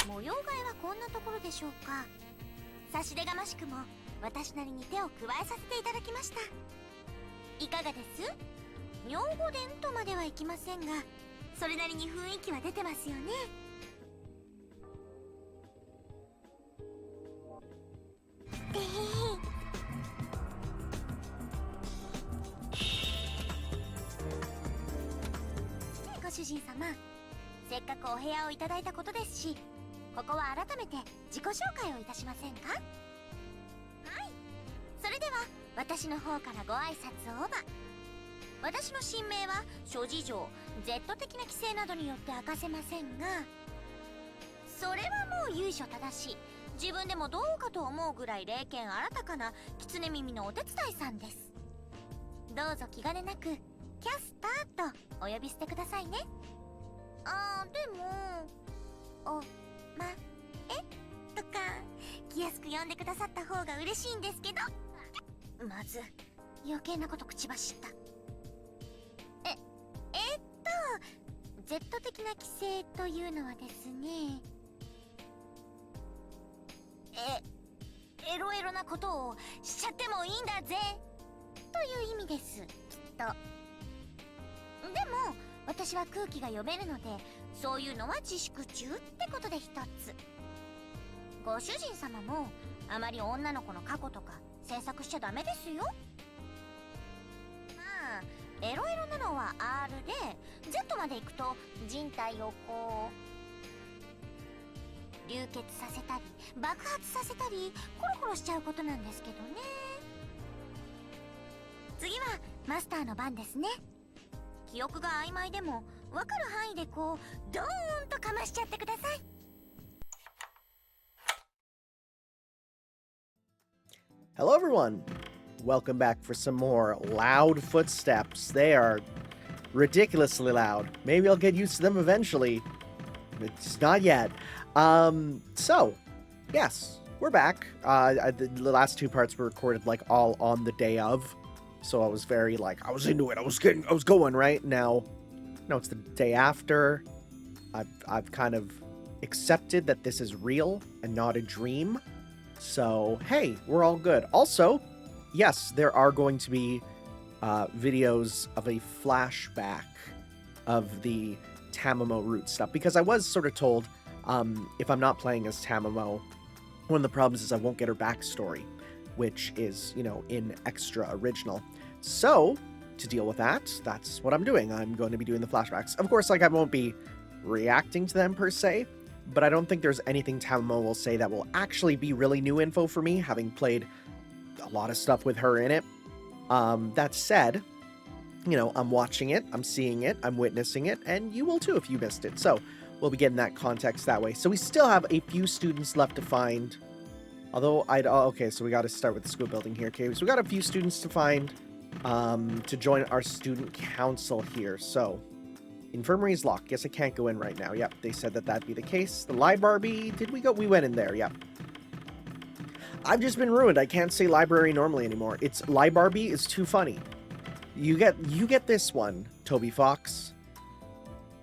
模様替えはこんなところでしょうか。差し出がましくも私なりに手を加えさせていただきました。いかがです？妙語伝とまではいきませんが、それなりに雰囲気は出てますよね。でご主人様、せっかくお部屋をいただいたことですし、ここは改めて自己紹介をいたしませんか？はい、それでは私の方からご挨拶を。私の神名は諸事情 Z 的な規制などによって明かせませんが、それはもう由緒正しい、自分でもどうかと思うぐらい霊験新たかな狐耳のお手伝いさんです。どうぞ気兼ねなくキャスターとお呼びしてくださいね。でもおまえとか気安く呼んでくださった方が嬉しいんですけど、まず余計なこと口走った。Z 的な規制というのはですね、エロエロなことをしちゃってもいいんだぜという意味です、きっと。でも私は空気が読めるので、そういうのは自粛中ってことで一つ。ご主人様もあまり女の子の過去とか詮索しちゃダメですよ。まあエロエロなのは R で Z まで行くと人体をこう流血させたり爆発させたりコロコロしちゃうことなんですけどね。次はマスターの番ですね。記憶が曖昧でも分かる範囲でこうドーンとかましちゃってください。Hello everyone! Welcome back for some more loud footsteps. They are ridiculously loud. Maybe I'll get used to them eventually. It's not yet. So, yes, we're back. The last two parts were recorded like all on the day of. So I was very like, I was into it. I was going right now. No, it's the day after. I've kind of accepted that this is real and not a dream. So, hey, we're all good. Also, yes, there are going to be videos of a flashback of the Tamamo root stuff, because I was sort of told if I'm not playing as Tamamo, one of the problems is I won't get her backstory, which is, you know, in extra original. So, to deal with that, that's what I'm doing. I'm going to be doing the flashbacks. Of course, like, I won't be reacting to them per se, but I don't think there's anything Tamamo will say that will actually be really new info for me, having played a lot of stuff with her in it. That said, you know, I'm watching it, I'm seeing it, I'm witnessing it, and you will too if you missed it. So we'll be getting that context that way. So we still have a few students left to find. Although okay, so we got to start with the school building here. Okay, so we got a few students to find to join our student council here. So infirmary is locked. Guess I can't go in right now. Yep, they said that that'd be the case. The library, did we go? We went in there. Yep. I've just been ruined. I can't say library normally anymore. It's library is too funny. You get this one, Toby Fox.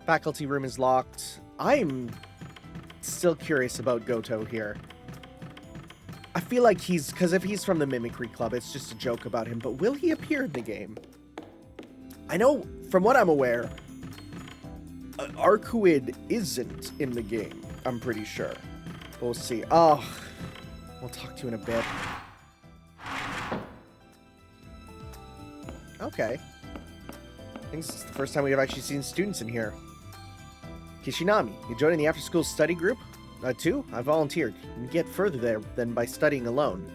Faculty room is locked. I'm still curious about Goto here. I feel like because if he's from the Mimicry Club, it's just a joke about him, but will he appear in the game? I know, from what I'm aware, Arcuid isn't in the game, I'm pretty sure. We'll see. Oh, we'll talk to you in a bit. Okay. I think this is the first time we have actually seen students in here. Kishinami, you joined in the after-school study group? Too? I volunteered. You get further there than by studying alone.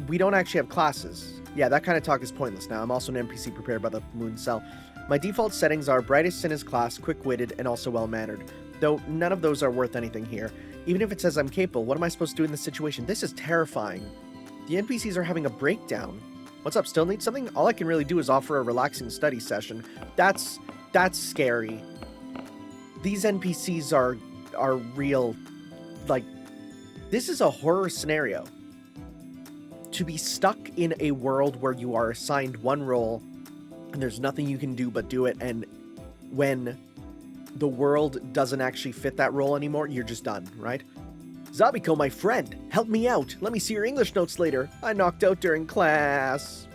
We don't actually have classes. Yeah, that kind of talk is pointless now. I'm also an NPC prepared by the Moon Cell. My default settings are brightest in his class, quick-witted, and also well-mannered. Though none of those are worth anything here. Even if it says I'm capable, what am I supposed to do in this situation? This is terrifying. The NPCs are having a breakdown. What's up, still need something? All I can really do is offer a relaxing study session. That's scary. These NPCs are real. Like, this is a horror scenario. To be stuck in a world where you are assigned one role and there's nothing you can do but do it, and when the world doesn't actually fit that role anymore, you're just done, right? Zabiko, my friend, help me out. Let me see your English notes later. I knocked out during class.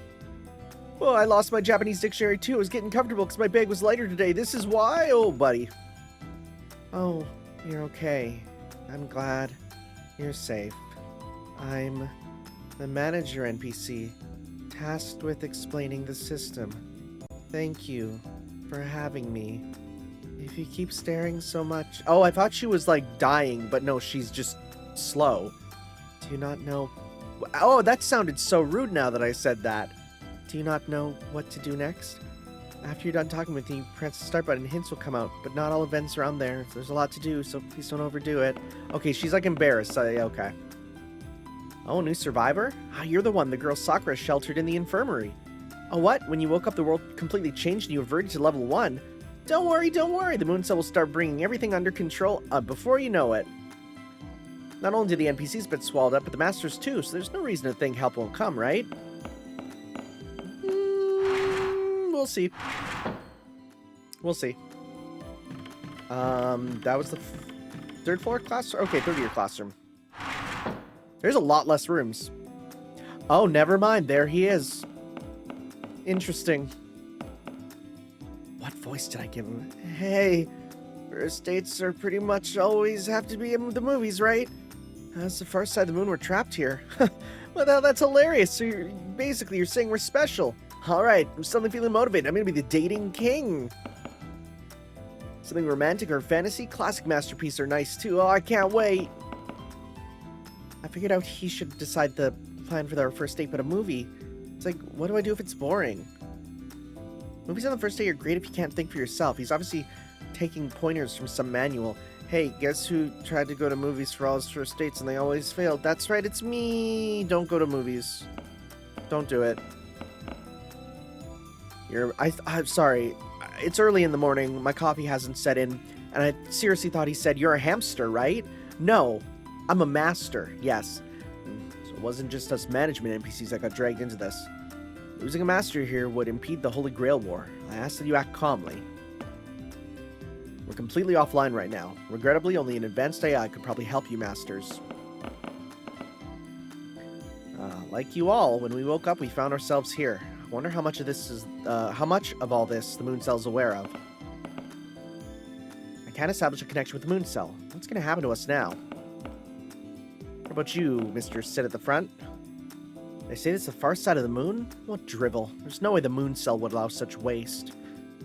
Well, I lost my Japanese dictionary too. I was getting comfortable because my bag was lighter today. This is why? Oh, buddy. Oh, you're okay. I'm glad you're safe. I'm the manager NPC, tasked with explaining the system. Thank you for having me. If you keep staring so much... Oh, I thought she was, like, dying, but no, she's just slow. Do you not know... Oh, that sounded so rude now that I said that. Do you not know what to do next? After you're done talking with me, press the start button and hints will come out, but not all events are on there. There's a lot to do, so please don't overdo it. Okay, she's, like, embarrassed. Okay. Oh, new survivor? Ah, you're the one the girl Sakura sheltered in the infirmary. Oh, what? When you woke up, the world completely changed and you reverted to level 1? Don't worry, don't worry. The moon cell will start bringing everything under control before you know it. Not only do the NPCs get swallowed up, but the masters too, so there's no reason to think help won't come, right? We'll see. We'll see. That was the third floor classroom? Okay, third year classroom. There's a lot less rooms. Oh, never mind. There he is. Interesting. What voice did I give him? Hey, first dates are pretty much always have to be in the movies, right? That's the far side of the moon. We're trapped here. Well, that's hilarious. So you're saying we're special. All right, I'm suddenly feeling motivated. I'm going to be the dating king. Something romantic or fantasy? Classic masterpiece are nice too. Oh, I can't wait. I figured out he should decide the plan for our first date, but a movie. It's like, what do I do if it's boring? Movies on the first date are great if you can't think for yourself. He's obviously taking pointers from some manual. Hey, guess who tried to go to movies for all his first dates and they always failed? That's right, it's me. Don't go to movies. Don't do it. I'm sorry. It's early in the morning. My coffee hasn't set in. And I seriously thought he said, you're a hamster, right? No, I'm a master. Yes. So it wasn't just us management NPCs that got dragged into this. Losing a master here would impede the Holy Grail War. I ask that you act calmly. We're completely offline right now. Regrettably, only an advanced AI could probably help you masters. Like you all, when we woke up, we found ourselves here. I wonder how much of this is, how much of all this the moon cell's aware of. I can't establish a connection with the moon cell. What's going to happen to us now? What about you, Mr. Sit at the front? They say it's the far side of the moon? What drivel. There's no way the moon cell would allow such waste.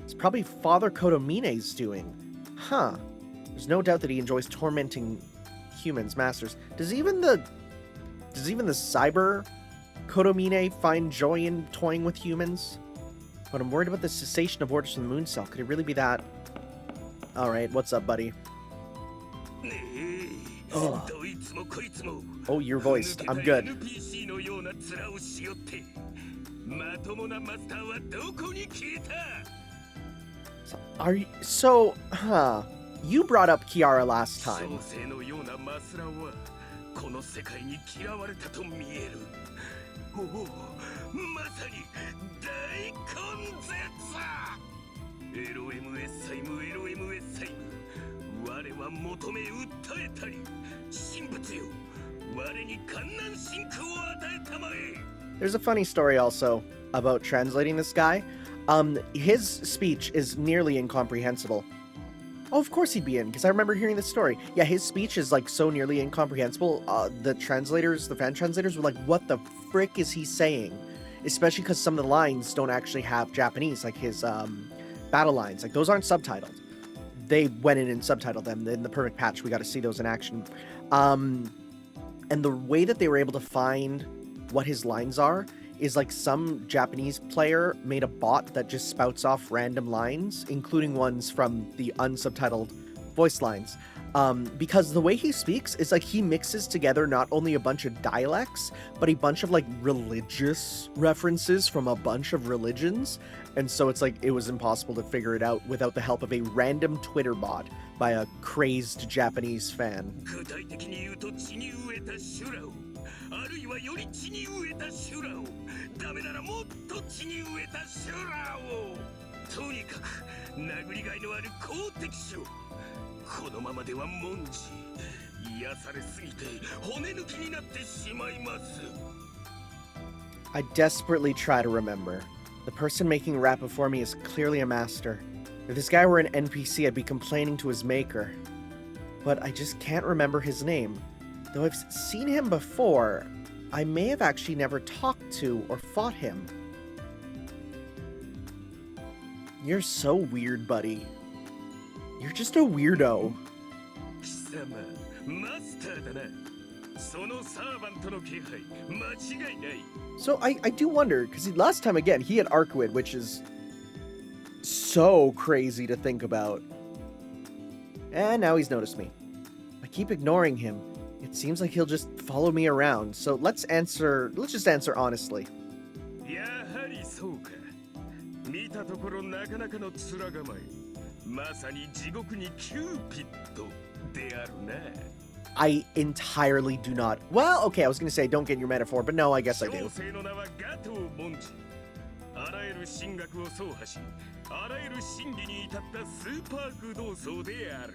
It's probably Father Kotomine's doing. Huh. There's no doubt that he enjoys tormenting humans, masters. Does even the cyber Kotomine find joy in toying with humans? But I'm worried about the cessation of orders from the moon cell. Could it really be that? Alright, what's up, buddy? Oh, you're voiced. I'm good. You brought up Kiara last time. There's a funny story also about translating this guy. His speech is nearly incomprehensible. Oh, of course he'd be in, because I remember hearing this story. Yeah, his speech is, like, so nearly incomprehensible. The fan translators were like, what the frick is he saying? Especially because some of the lines don't actually have Japanese, like his battle lines. Like, those aren't subtitled. They went in and subtitled them. In the Perfect Patch, we got to see those in action. And the way that they were able to find what his lines are is like some Japanese player made a bot that just spouts off random lines, including ones from the unsubtitled voice lines. Because the way he speaks is like he mixes together not only a bunch of dialects, but a bunch of like religious references from a bunch of religions. And so it's like it was impossible to figure it out without the help of a random Twitter bot by a crazed Japanese fan. 殴りがいのある好敵手。このままでは文字癒されすぎて骨抜きになってしまいます。 I desperately try to remember. The person making rap before me is clearly a master. If this guy were an NPC, I'd be complaining to his maker. But I just can't remember his name. Though I've seen him before, I may have actually never talked to or fought him. You're so weird, buddy. You're just a weirdo. 貴様、マスターだな。そのサーバントの気配、間違いない。 So I do wonder, because last time again, he had Arcwid, which is so crazy to think about. And now he's noticed me. I keep ignoring him. It seems like he'll just follow me around. So let's just answer honestly. やはりそうか。見たところなかなかの面構え。まさに地獄にキューピッドであるな。 I entirely do not. Well, okay, I was going to say don't get your metaphor, but no, I guess I do. 小生の名はガトー・モンジ。あらゆる神学を走破し、あらゆる真理に至ったスーパー駆動僧である。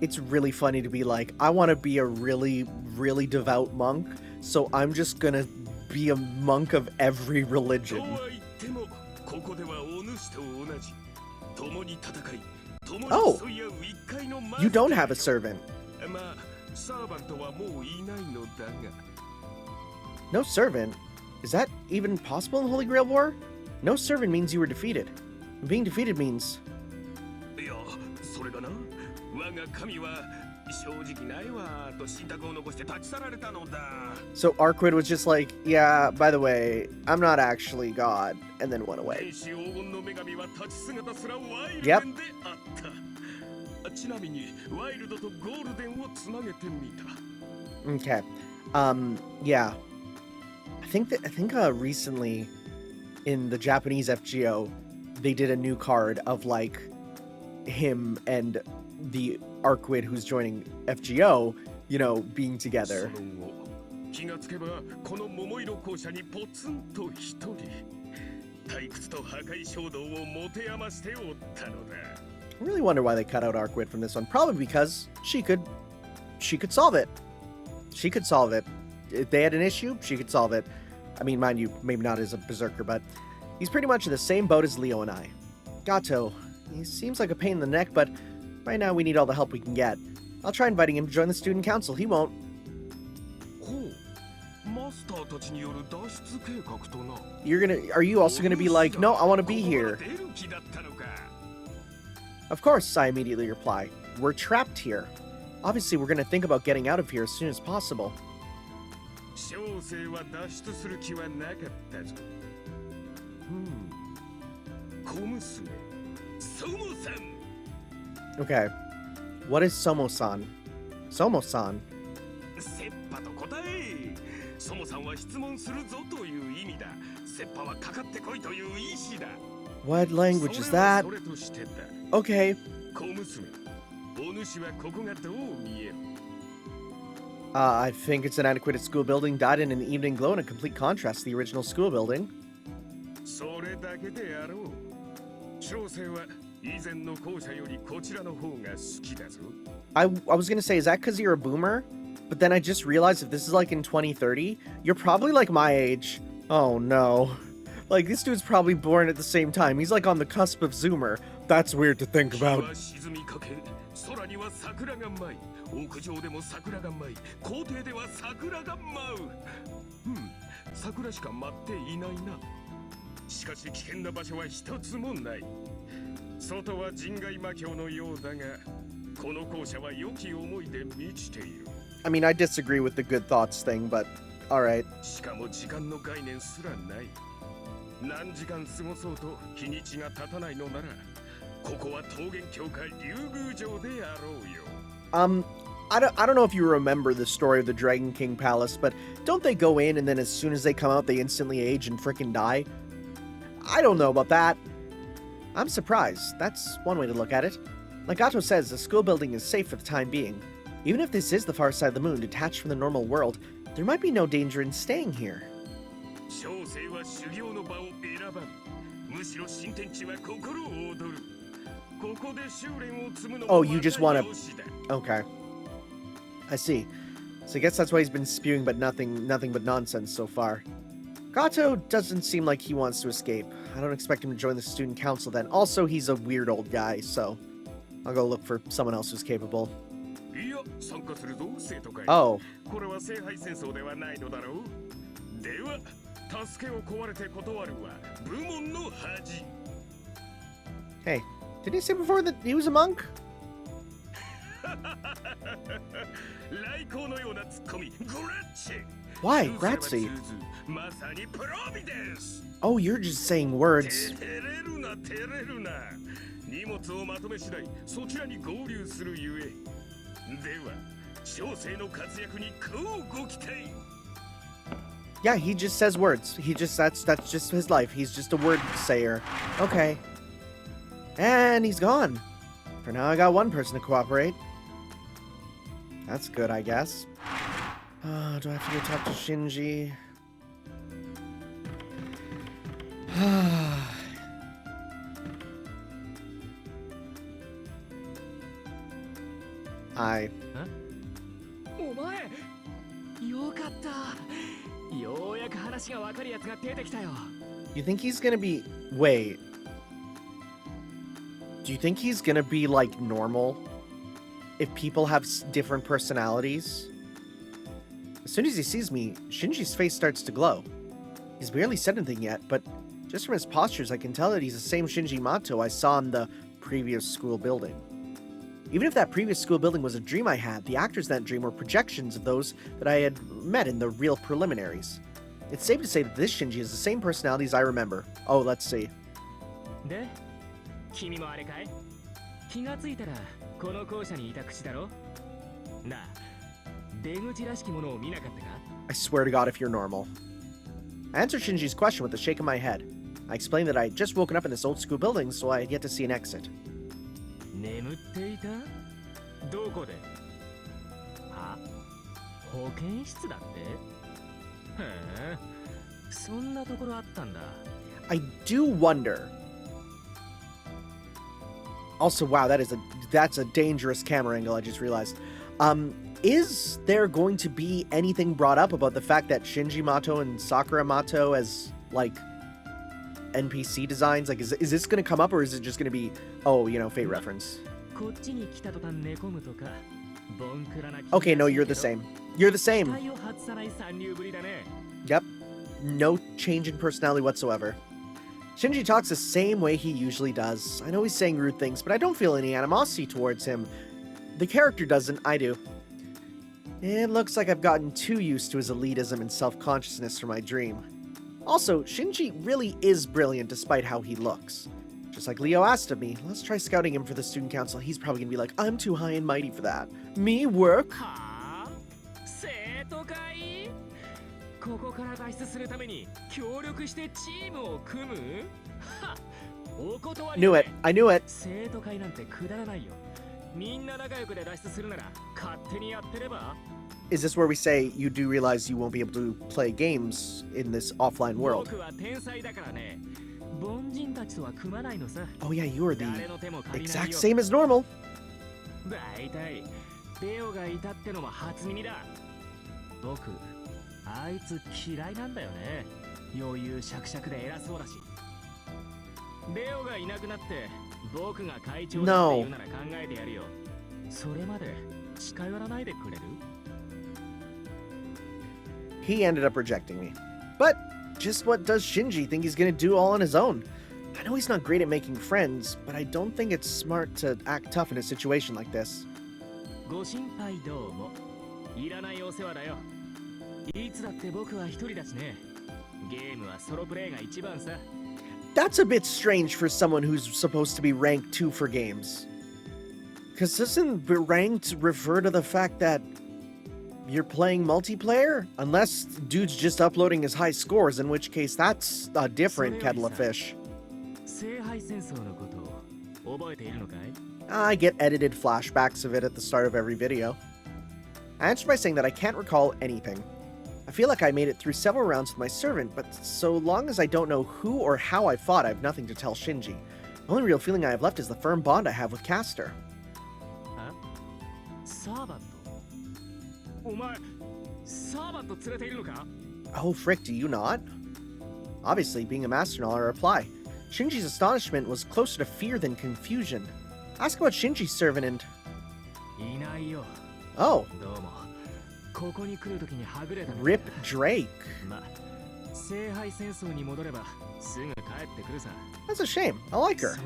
It's really funny to be like, I want to be a really, really devout monk, so I'm just going to be a monk of every religion. とは言っても、ここではお主と同じ。共に戦い、共に Oh, 競い合う一回のマスター you don't have a servant. まあ、サーバントはもういないのだが。 No servant? Is that even possible in the Holy Grail War? No servant means you were defeated. And being defeated means... いや、それがな、我が神は正直ないわと信託を残して立ち去られたのだ。 So Arcwid was just like, yeah, by the way, I'm not actually God, and then went away. 天使黄金の女神は立ち姿すらワイル Yep. デンであった。ちなみにワイルドとゴールデンをつなげてみた。 Okay. Yeah. I think recently in the Japanese FGO, they did a new card of like him and the Arcwid who's joining FGO, you know, being together. その後、気がつけばこの桃色校舎にポツンと一人。退屈と破壊衝動を持て余しておったのだ。 I really wonder why they cut out Arcwid from this one. Probably because she could solve it. She could solve it. If they had an issue, she could solve it. I mean, mind you, maybe not as a berserker, but he's pretty much in the same boat as Leo and I. Gato, he seems like a pain in the neck, but right now we need all the help we can get. I'll try inviting him to join the student council. He won't. ほう、マスターたちによる脱出計画とな。 Are you also gonna be like, no, I want to be ここから here? 出る気だったのか。 Of course, I immediately reply. We're trapped here. Obviously, we're gonna think about getting out of here as soon as possible. 小生は脱出する気はなかったぞ。小娘、ソモさん。 Okay. What is Somo-san? Somo-san? セッパと答え。ソモさんは質問するぞという意味だ。セッパはかかってこいという意志だ。 What language is that? それとしてだ。 Okay. 小娘、お主はここがどう見える？ I think it's an antiquated school building dyed in an evening glow in a complete contrast to the original school building. それだけであろう。小生は以前の校舎よりこちらの方が好きだぞ。 I was gonna say, is that because you're a boomer? But then I just realized if this is like in 2030, you're probably like my age. Oh no. Like, this dude's probably born at the same time. He's like on the cusp of Zoomer. That's weird to think 日 about. は沈みかけ、空には桜が舞い、屋上でも桜が舞い、校庭では桜が舞う。桜しか舞っていないな。しかし危険な場所は一つもない。外は人外魔境のようだが、この校舎は良き思いで満ちている。 I mean, I disagree with the good thoughts thing, but alright. しかも時間の概念すらない。何時間過ごそうと日にちが経たないのなら、ここは桃源郷か竜宮城であろうよ。I don't know if you remember the story of the Dragon King Palace, but don't they go in and then as soon as they come out, they instantly age and frickin' die? I don't know about that. I'm surprised. That's one way to look at it. Like Gato says, the school building is safe for the time being. Even if this is the far side of the moon, detached from the normal world, there might be no danger in staying here. 小生は修行の場を選ばん。Oh, you just want to... Okay. I see. So I guess that's why he's been spewing but nothing but nonsense so far. Gato doesn't seem like he wants to escape. I don't expect him to join the student council then. Also, he's a weird old guy, so I'll go look for someone else who's capable. Oh. Hey, did he say before that he was a monk? Why, Grazie? Oh, you're just saying words. Yeah, he just says words. That's just his life. He's just a word sayer. Okay. And he's gone. For now, I got one person to cooperate. That's good, I guess. Oh, do I have to go talk to Shinji? I... You think he's gonna be... Wait. Do you think he's gonna be, like, normal? If people have different personalities? As soon as he sees me, Shinji's face starts to glow. He's barely said anything yet, but just from his postures, I can tell that he's the same Shinji Mato I saw in the previous school building. Even if that previous school building was a dream I had, the actors in that dream were projections of those that I had met in the real preliminaries. It's safe to say that this Shinji has the same personalities I remember. Oh, let's see. I swear to God if you're normal. I answered Shinji's question with a shake of my head. I explained that I had just woken up in this old school building, so I had yet to see an exit. I do wonder. Also, wow, that's a dangerous camera angle, I just realized. Is there going to be anything brought up about the fact that Shinji Mato and Sakura Mato as, like, NPC designs? Like, is this going to come up, or is it just going to be, oh, you know, Fate reference? Okay, no, you're the same. You're the same. Yep. No change in personality whatsoever. Shinji talks the same way he usually does. I know he's saying rude things, but I don't feel any animosity towards him. The character doesn't, I do. It looks like I've gotten too used to his elitism and self-consciousness for my dream. Also, Shinji really is brilliant despite how he looks. Just like Leo asked of me, let's try scouting him for the student council. He's probably gonna be like, I'm too high and mighty for that. Me work? Knew it. I knew it. Is this where we say you do realize you won't be able to play games in this offline world? Oh yeah, you are the exact same as normal. No. He ended up rejecting me. But just what does Shinji think he's gonna do all on his own? I know he's not great at making friends, but I don't think it's smart to act tough in a situation like this. That's a bit strange for someone who's supposed to be ranked 2 for games. Because doesn't ranked refer to the fact that you're playing multiplayer? Unless dude's just uploading his high scores, in which case that's a different kettle of fish. I get edited flashbacks of it at the start of every video. I answered by saying that I can't recall anything. I feel like I made it through several rounds with my servant, but so long as I don't know who or how I fought, I have nothing to tell Shinji. The only real feeling I have left is the firm bond I have with Castor. Huh? Servant? Oh, frick, do you not? Obviously, being a master in all, I reply. Shinji's astonishment was closer to fear than confusion. Ask about Shinji's servant and... Oh. Rip Drake. That's a shame. I like her.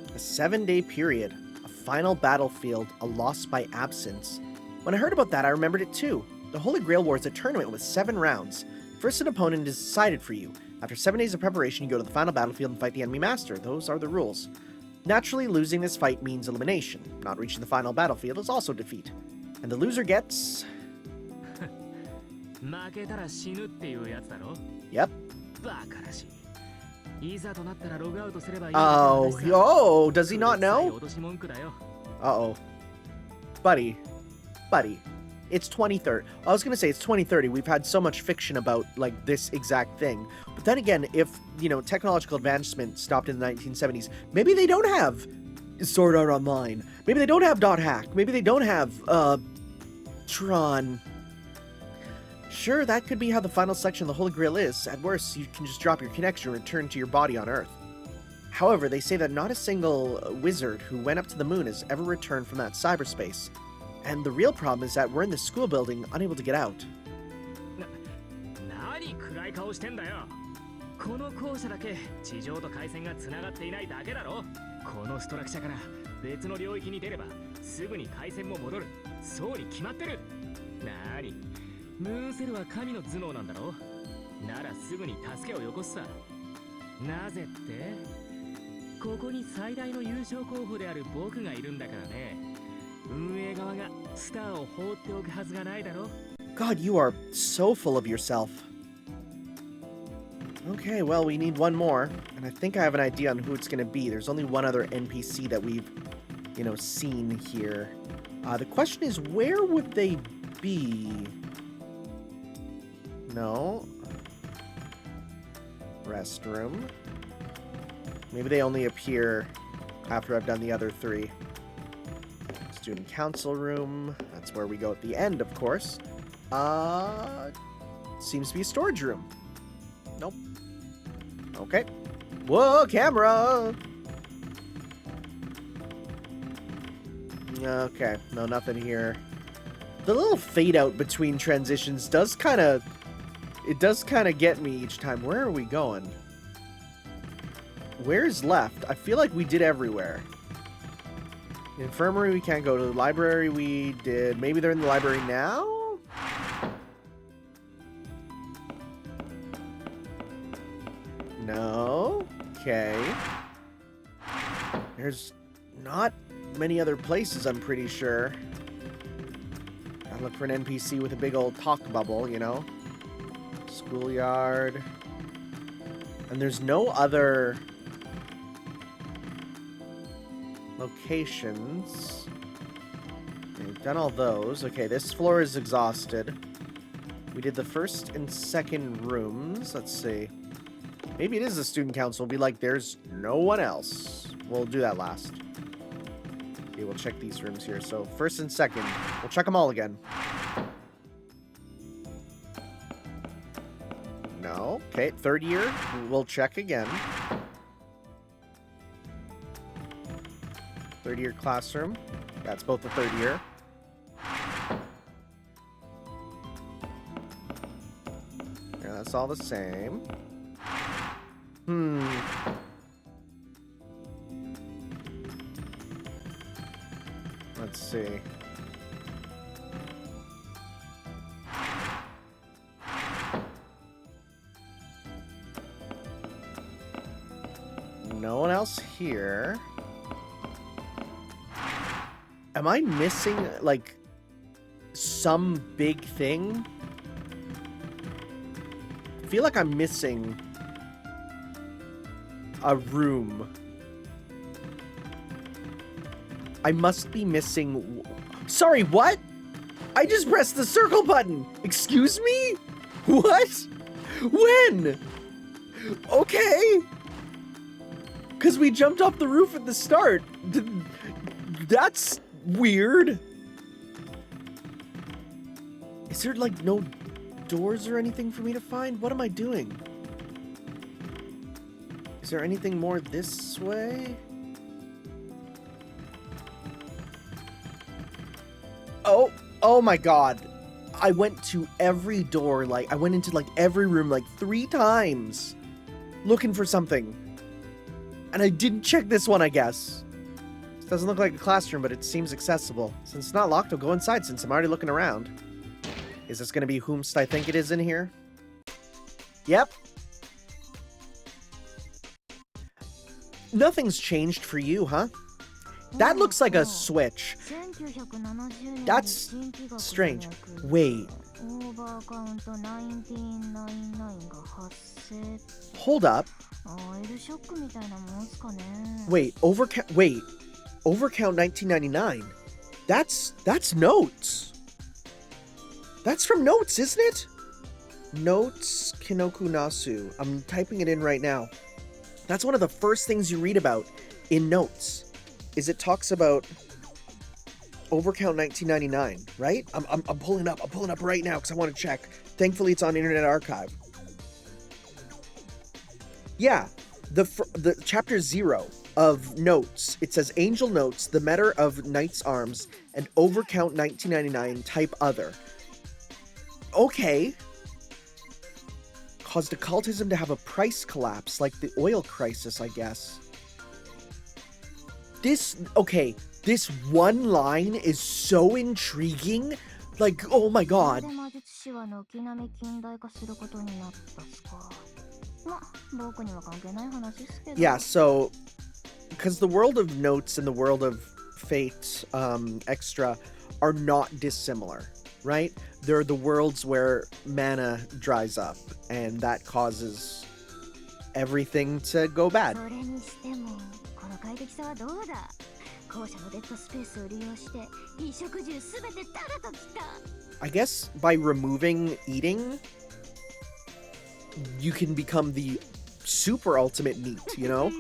A 7-day period, a final battlefield, a loss by absence. When I heard about that, I remembered it too. The Holy Grail War is a tournament with 7 rounds. First, an opponent is decided for you. After 7 days of preparation, you go to the final battlefield and fight the enemy master. Those are the rules. Naturally, losing this fight means elimination. Not reaching the final battlefield is also defeat. And the loser gets... Yep. Oh, does he not know? Uh-oh. Buddy. It's 2030. I was gonna say it's 2030. We've had so much fiction about, like, this exact thing. But then again, if, you know, technological advancement stopped in the 1970s, maybe they don't have Sword Art Online. Maybe they don't have .hack. Maybe they don't have, Tron. Sure, that could be how the final section of the Holy Grail is. At worst, you can just drop your connection and return to your body on Earth. However, they say that not a single wizard who went up to the moon has ever returned from that cyberspace. And the real problem is that we're in the school building, unable to get out. God, you are so full of yourself. Okay, well, we need one more, and I think I have an idea on who it's going to be. There's only one other NPC that we've, you know, seen here. The question is, where would they be? No. Restroom. Maybe they only appear after I've done the other 3. Student council room. That's where we go at the end, of course. Seems to be a storage room. Nope. Okay. Whoa, camera! Okay, no, nothing here. The little fade out between transitions does kind of get me each time. Where are we going? Where's left? I feel like we did everywhere. Infirmary we can't go to. The library we did. Maybe they're in the library now? No. Okay. There's not many other places, I'm pretty sure. Gotta look for an NPC with a big old talk bubble, you know? Schoolyard. And there's no other locations. We've done all those. Okay, this floor is exhausted. We did the first and second rooms. Let's see. Maybe it is the student council. We'll be like, there's no one else. We'll do that last. Okay, we'll check these rooms here. So first and second. We'll check them all again. No. Okay, third year. We'll check again. Third year classroom. That's both the third year. Yeah, that's all the same. Let's see. No one else here. Am I missing, like, some big thing? I feel like I'm missing a room. I must be missing... Sorry, what? I just pressed the circle button! Excuse me? What? When? Okay. Because we jumped off the roof at the start. That's weird. Is there, like, no doors or anything for me to find? What am I doing? Is there anything more this way? Oh my god. I went to every door, like, I went into, like, every room, like, 3 times. Looking for something. And I didn't check this one, I guess. This doesn't look like a classroom, but it seems accessible. Since it's not locked, I'll go inside since I'm already looking around. Is this gonna be whomst I think it is in here? Yep. Nothing's changed for you, huh? That looks like a switch. That's strange. Wait. Hold up. Wait, overcount 1999. That's notes. That's from notes, isn't it? Notes Kinoku Nasu. I'm typing it in right now. That's one of the first things you read about in notes. Is it talks about overcount 1999, right? I'm pulling up right now because I want to check. Thankfully, it's on Internet Archive. Yeah, the chapter 0 of notes. It says Angel Notes, the Matter of Knight's Arms, and overcount 1999 type other. Okay. Caused occultism to have a price collapse, like the oil crisis, I guess. This one line is so intriguing. Like, oh my god. Yeah, so, because the world of notes and the world of Fate Extra are not dissimilar, right? They're the worlds where mana dries up, and that causes everything to go bad. I guess by removing eating, you can become the super ultimate NEET, you know?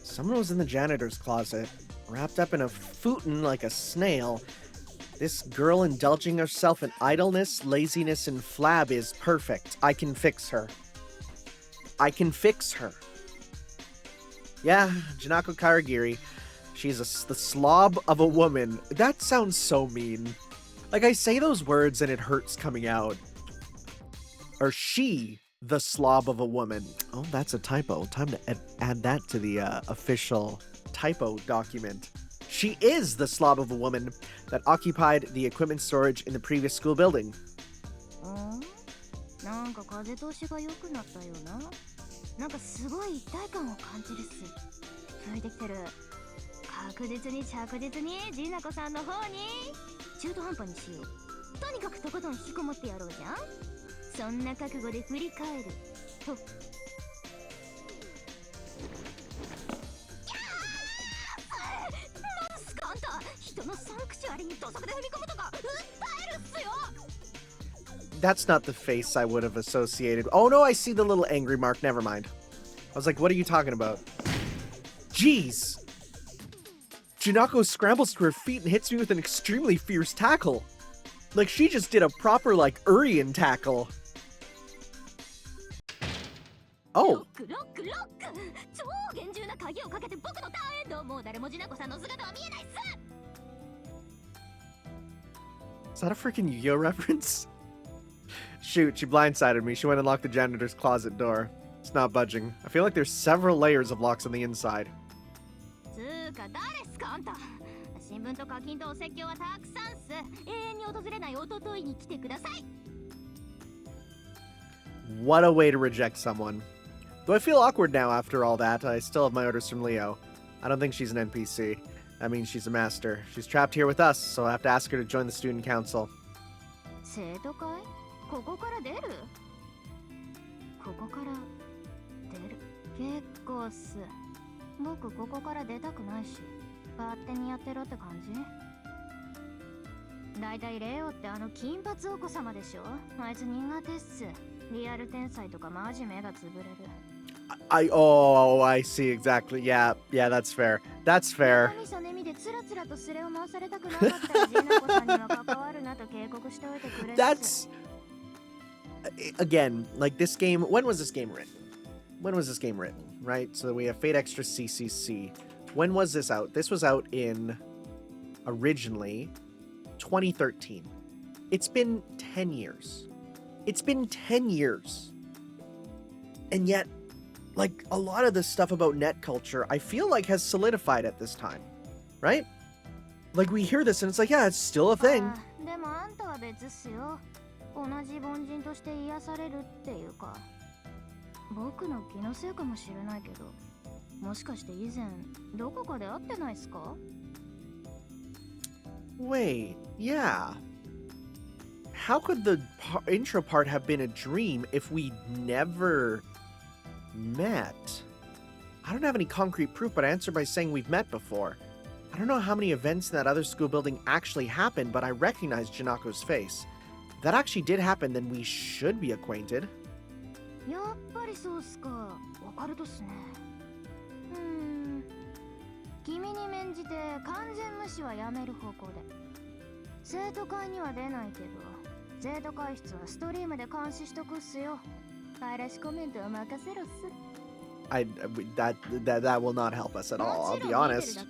Someone was in the janitor's closet, wrapped up in a futon like a snail. This girl indulging herself in idleness, laziness, and flab is perfect. I can fix her. I can fix her. Yeah, Jinako Karagiri. She's the slob of a woman. That sounds so mean. Like, I say those words and it hurts coming out. Or she, the slob of a woman. Oh, that's a typo. Time to add that to the official typo document. She is the slob of a woman that occupied the equipment storage in the previous school building. That's not the face I would have associated. Oh no, I see the little angry mark. Never mind. I was like, what are you talking about? Jeez! Jinako scrambles to her feet and hits me with an extremely fierce tackle. Like, she just did a proper, like, Urian tackle. Oh. Is that a freaking Yu-Gi-Oh reference? Shoot, she blindsided me. She went and locked the janitor's closet door. It's not budging. I feel like there's several layers of locks on the inside. What a way to reject someone. Though I feel awkward now after all that, I still have my orders from Leo. I don't think she's an NPC. That means she's a master. She's trapped here with us, so I'll have to ask her to join the student council. 生徒会？ここから出る？ここから出る？結構っす。僕ここから出たくないし、勝手にやってろって感じ？だいたいレオってあの金髪お子様でしょ？あいつ苦手っす。リアル天才とかマジ目がつぶれる。I see exactly. Yeah, that's fair. That's fair. That's again, like this game. When was this game written? Right? So we have Fate Extra CCC. When was this out? This was out in originally 2013. It's been 10 years. And yet, like, a lot of the stuff about net culture, I feel like has solidified at this time, right? Like, we hear this and it's like, yeah, it's still a thing. Wait, yeah. How could the intro part have been a dream if we never met? I don't have any concrete proof, but I answered by saying we've met before. I don't know how many events in that other school building actually happened, but I recognized Jinako's face. If that actually did happen, then we should be acquainted. That will not help us at all, I'll be honest.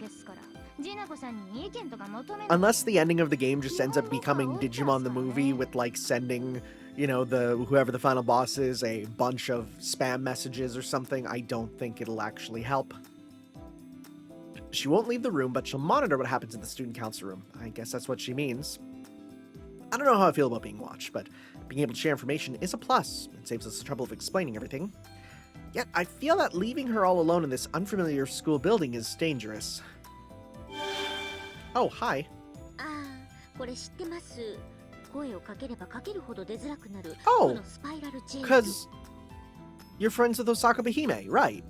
Unless the ending of the game just ends up becoming Digimon the movie with like sending, you know, whoever the final boss is a bunch of spam messages or something, I don't think it'll actually help. She won't leave the room, but she'll monitor what happens in the student council room. I guess that's what she means. I don't know how I feel about being watched, but being able to share information is a plus. It saves us the trouble of explaining everything. Yet, I feel that leaving her all alone in this unfamiliar school building is dangerous. Oh, hi. Oh, because you're friends with Osaka Behime, right?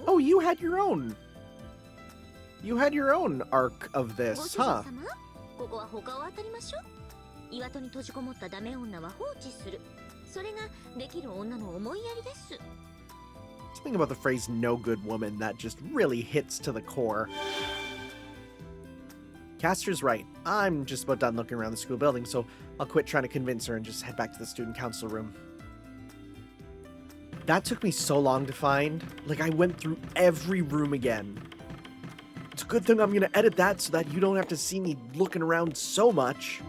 Oh, you had your own. You had your own arc of this, huh? Something about the phrase "no good woman" that just really hits to the core. Caster's right. I'm just about done looking around the school building, so I'll quit trying to convince her and just head back to the student council room. That took me so long to find. Like, I went through every room again. It's a good thing I'm going to edit that so that you don't have to see me looking around so much.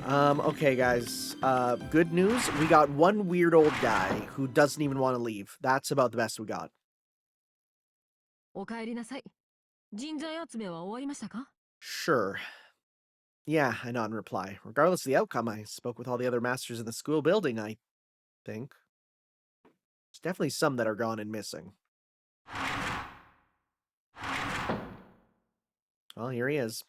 Okay, guys. Good news. We got one weird old guy who doesn't even want to leave. That's about the best we got. Sure. Yeah, I nod in reply. Regardless of the outcome, I spoke with all the other masters in the school building, I think. There's definitely some that are gone and missing. Well, here he is.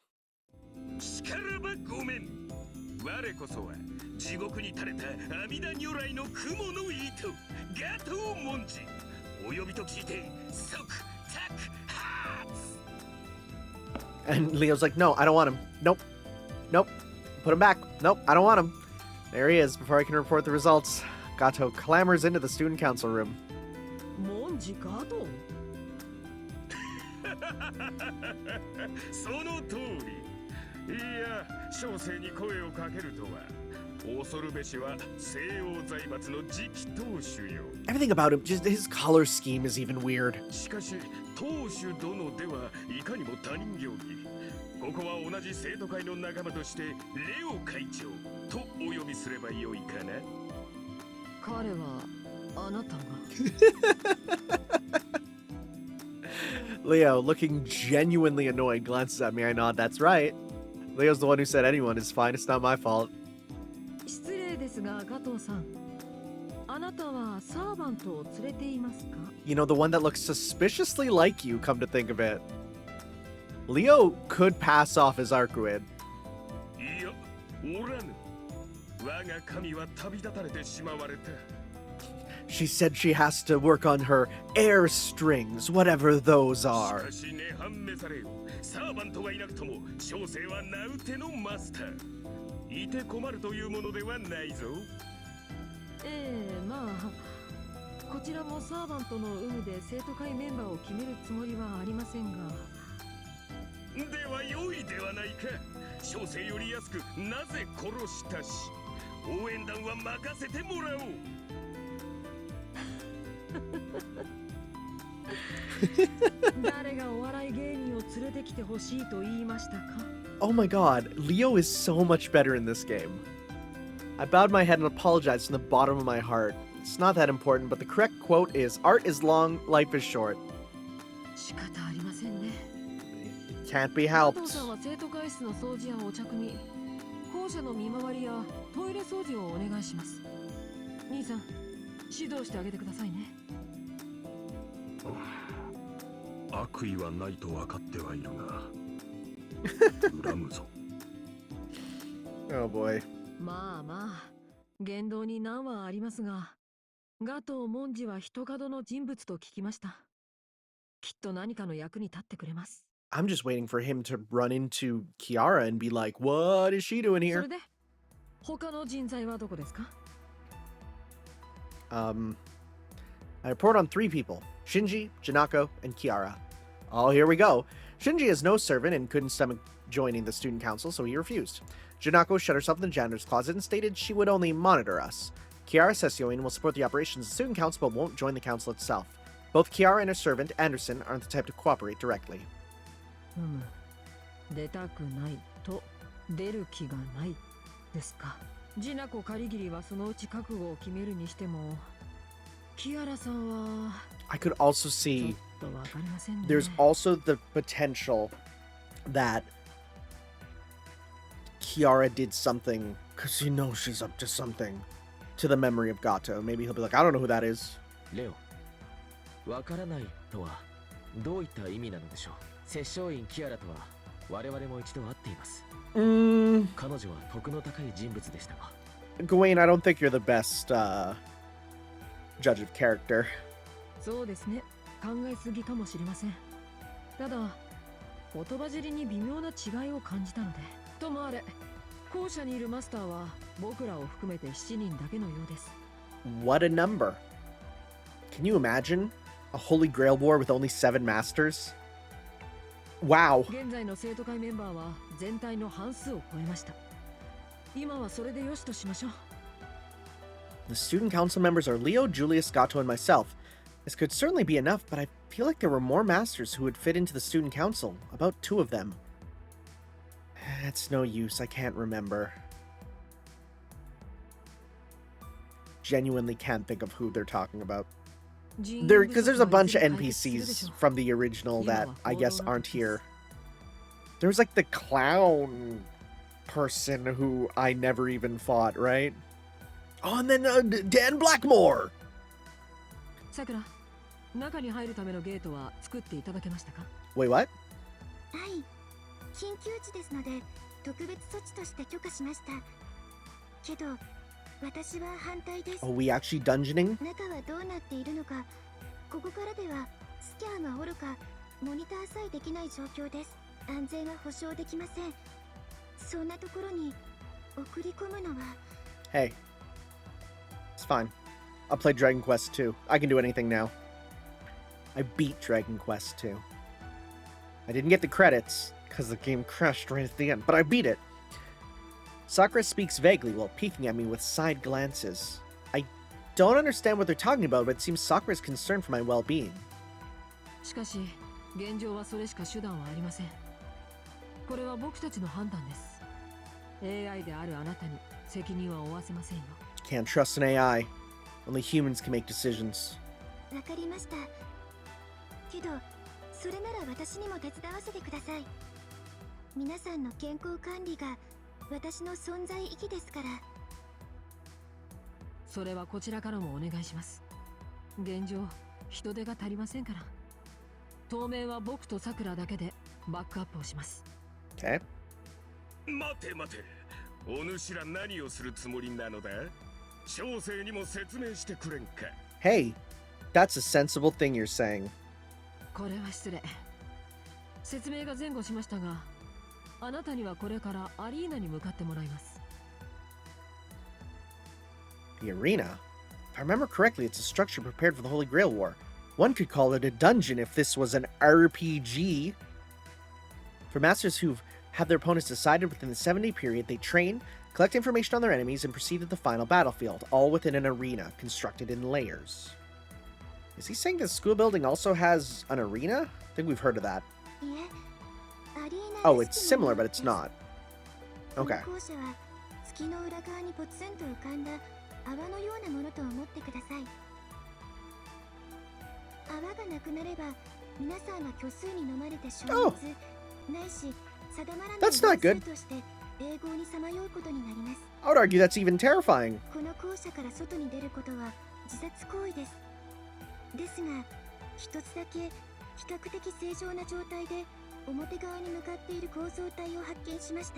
And Leo's like, no, I don't want him. Nope. Nope. Put him back. Nope, I don't want him. There he is. Before I can report the results, Gato clambers into the student council room. Gato? その通り。いや、小生に声をかけるとは。恐るべしは西洋財閥の次期当主よ。Everything about him, just his color scheme is even weird. しかし、当主殿ではいかにも他人行儀。ここは同じ生徒会の仲間としてレオ会長とお呼びすればよいかな。彼はあなたが。Leo, looking genuinely annoyed, glances at me. I nod. That's right. Leo's the one who said anyone is fine. It's not my fault. 失礼ですが、加藤さん。あなたはサーバントを連れていますか？ You know, the one that looks suspiciously like you, come to think of it. Leo could pass off as Arcuid. いや、おらぬ。我が神は旅立たれてしまわれた。 She said she has to work on her air strings, whatever those し are. かしね、判明されよ。サーバントがいなくとも、小生は名うてのマスター。いて困るというものではないぞ。まあ、こちらもサーバントの有無で生徒会メンバーを決めるつもりはありませんが。では良いではないか。小生より安くなぜ殺したし。応援団は任せてもらおう。誰がお笑い芸人を連れてきてほしいと言いましたか？ Oh my god, Leo is so much better in this game. I bowed my head and apologized from the bottom of my heart. It's not that important, but the correct quote is, Art is long, life is short. 仕方ありませんね。 It can't be 加 helped. 藤さんは生徒会室の掃除やお茶組、校舎の見回りやトイレ掃除をお願いします。兄さん、指導してあげてくださいね。悪意はないと分かってはいるが恨むぞ。Oh boy. まあまあ、言動に難はありますが、ガトー文字は人角の人物と聞きました。きっと何かの役に立ってくれます。I'm just waiting for him to run into Kiara and be like, what is she doing そ here? れで、他の人材はどこですか？ I report on 3 people. Shinji, Jinako, and Kiara. Oh, here we go. Shinji is no servant and couldn't stomach joining the student council, so he refused. Janako shut herself in the janitor's closet and stated she would only monitor us. Kiara says Yoin will support the operations of the student council but won't join the council itself. Both Kiara and her servant, Anderson, aren't the type to cooperate directly. 出たくないと出る気がないですか。ジナコカリギリはそのうち覚悟を決めるにしても、キアラさんは I could also ちょっ see とわかりませんね。 there's also the potential that Kiara did something, because you know she's up to something, to the memory of Gato. Maybe he'll be like, I don't know who that is. レオ、わからないとはどういった意味なのでしょう。摂政員キアラとは我々も一度会っています。彼女は徳の高い人物でしたが。Gawain, I don't think you're the best judge of character. そうですね。考えすぎかもしれません。ただ、言葉尻に微妙な違いを感じたので。ともあれ、校舎にいるマスターは僕らを含めて7人だけのようです。What a number. Can you imagine a Holy Grail War with only 7 masters? Wow. 現在の生徒会メンバーは全体の半数を超えました。今はそれでよしとしましょう。The student council members are Leo, Julius, Gato, and myself. This could certainly be enough, but I feel like there were more masters who would fit into the student council. About 2 of them. It's no use, I can't remember. Genuinely can't think of who they're talking about. Because there's a bunch of NPCs from the original that I guess aren't here. There was like the clown person who I never even fought, right? Oh, and then Dan Blackmore! さくら、中に入るためのゲートは作っていただけましたか？ Wait, what? はい、緊急時ですので特別措置として許可しました。けど私は反対です。 Oh, we actually dungeoning? 中はどうなっているのか、ここからではスキャンはおろかモニターさえできない状況です。安全は保証できません。そんなところに送り込むのは。 Hey. It's fine. I'll play Dragon Quest 2. I can do anything now. I beat Dragon Quest 2. I didn't get the credits, because the game crashed right at the end, but I beat it. Sakura speaks vaguely while peeking at me with side glances. I don't understand what they're talking about, but it seems Sakura is concerned for my well-being. しかし、現状はそれしか手段はありません。これは僕たちの判断です。AI であるあなたに責任は負わせませんよ。 Can't trust an AI. Only humans can make decisions. わかりました。けど、それなら私にも手伝わせてください。皆さんの健康管理が私の存在意義ですから。それはこちらからもお願いします。現状人手が足りませんから。当面は僕とさくらだけでバックアップをします。 Okay. 待て待て、お主ら何をするつもりなのだ？小生にも説明してくれんか。 Hey, that's a sensible thing you're saying. これは失礼。説明が前後しましたが、あなたにはこれからアリーナに向かってもらいます。 The arena? If I remember correctly, it's a structure prepared for the Holy Grail War. One could call it a dungeon if this was an RPG. For masters who've had their opponents decided within the 7-day period, they train, collect information on their enemies, and proceed to the final battlefield, all within an arena constructed in layers. Is he saying the school building also has an arena? I think we've heard of that. いえ、アリーナ Oh, ら it's しきも similar, の but です it's not. この Okay. 校舎は月の裏側にポツンと浮かんだ泡のようなものと思ってください。泡がなくなれば皆さんは虚数に飲まれて消滅、ないし定まらない That's not good. として永劫にさまようことになります。 I would argue that's even terrifying. この校舎から外に出ることは自殺行為です。ですが、一つだけ比較的正常な状態で表側に向かっている構造体を発見しました。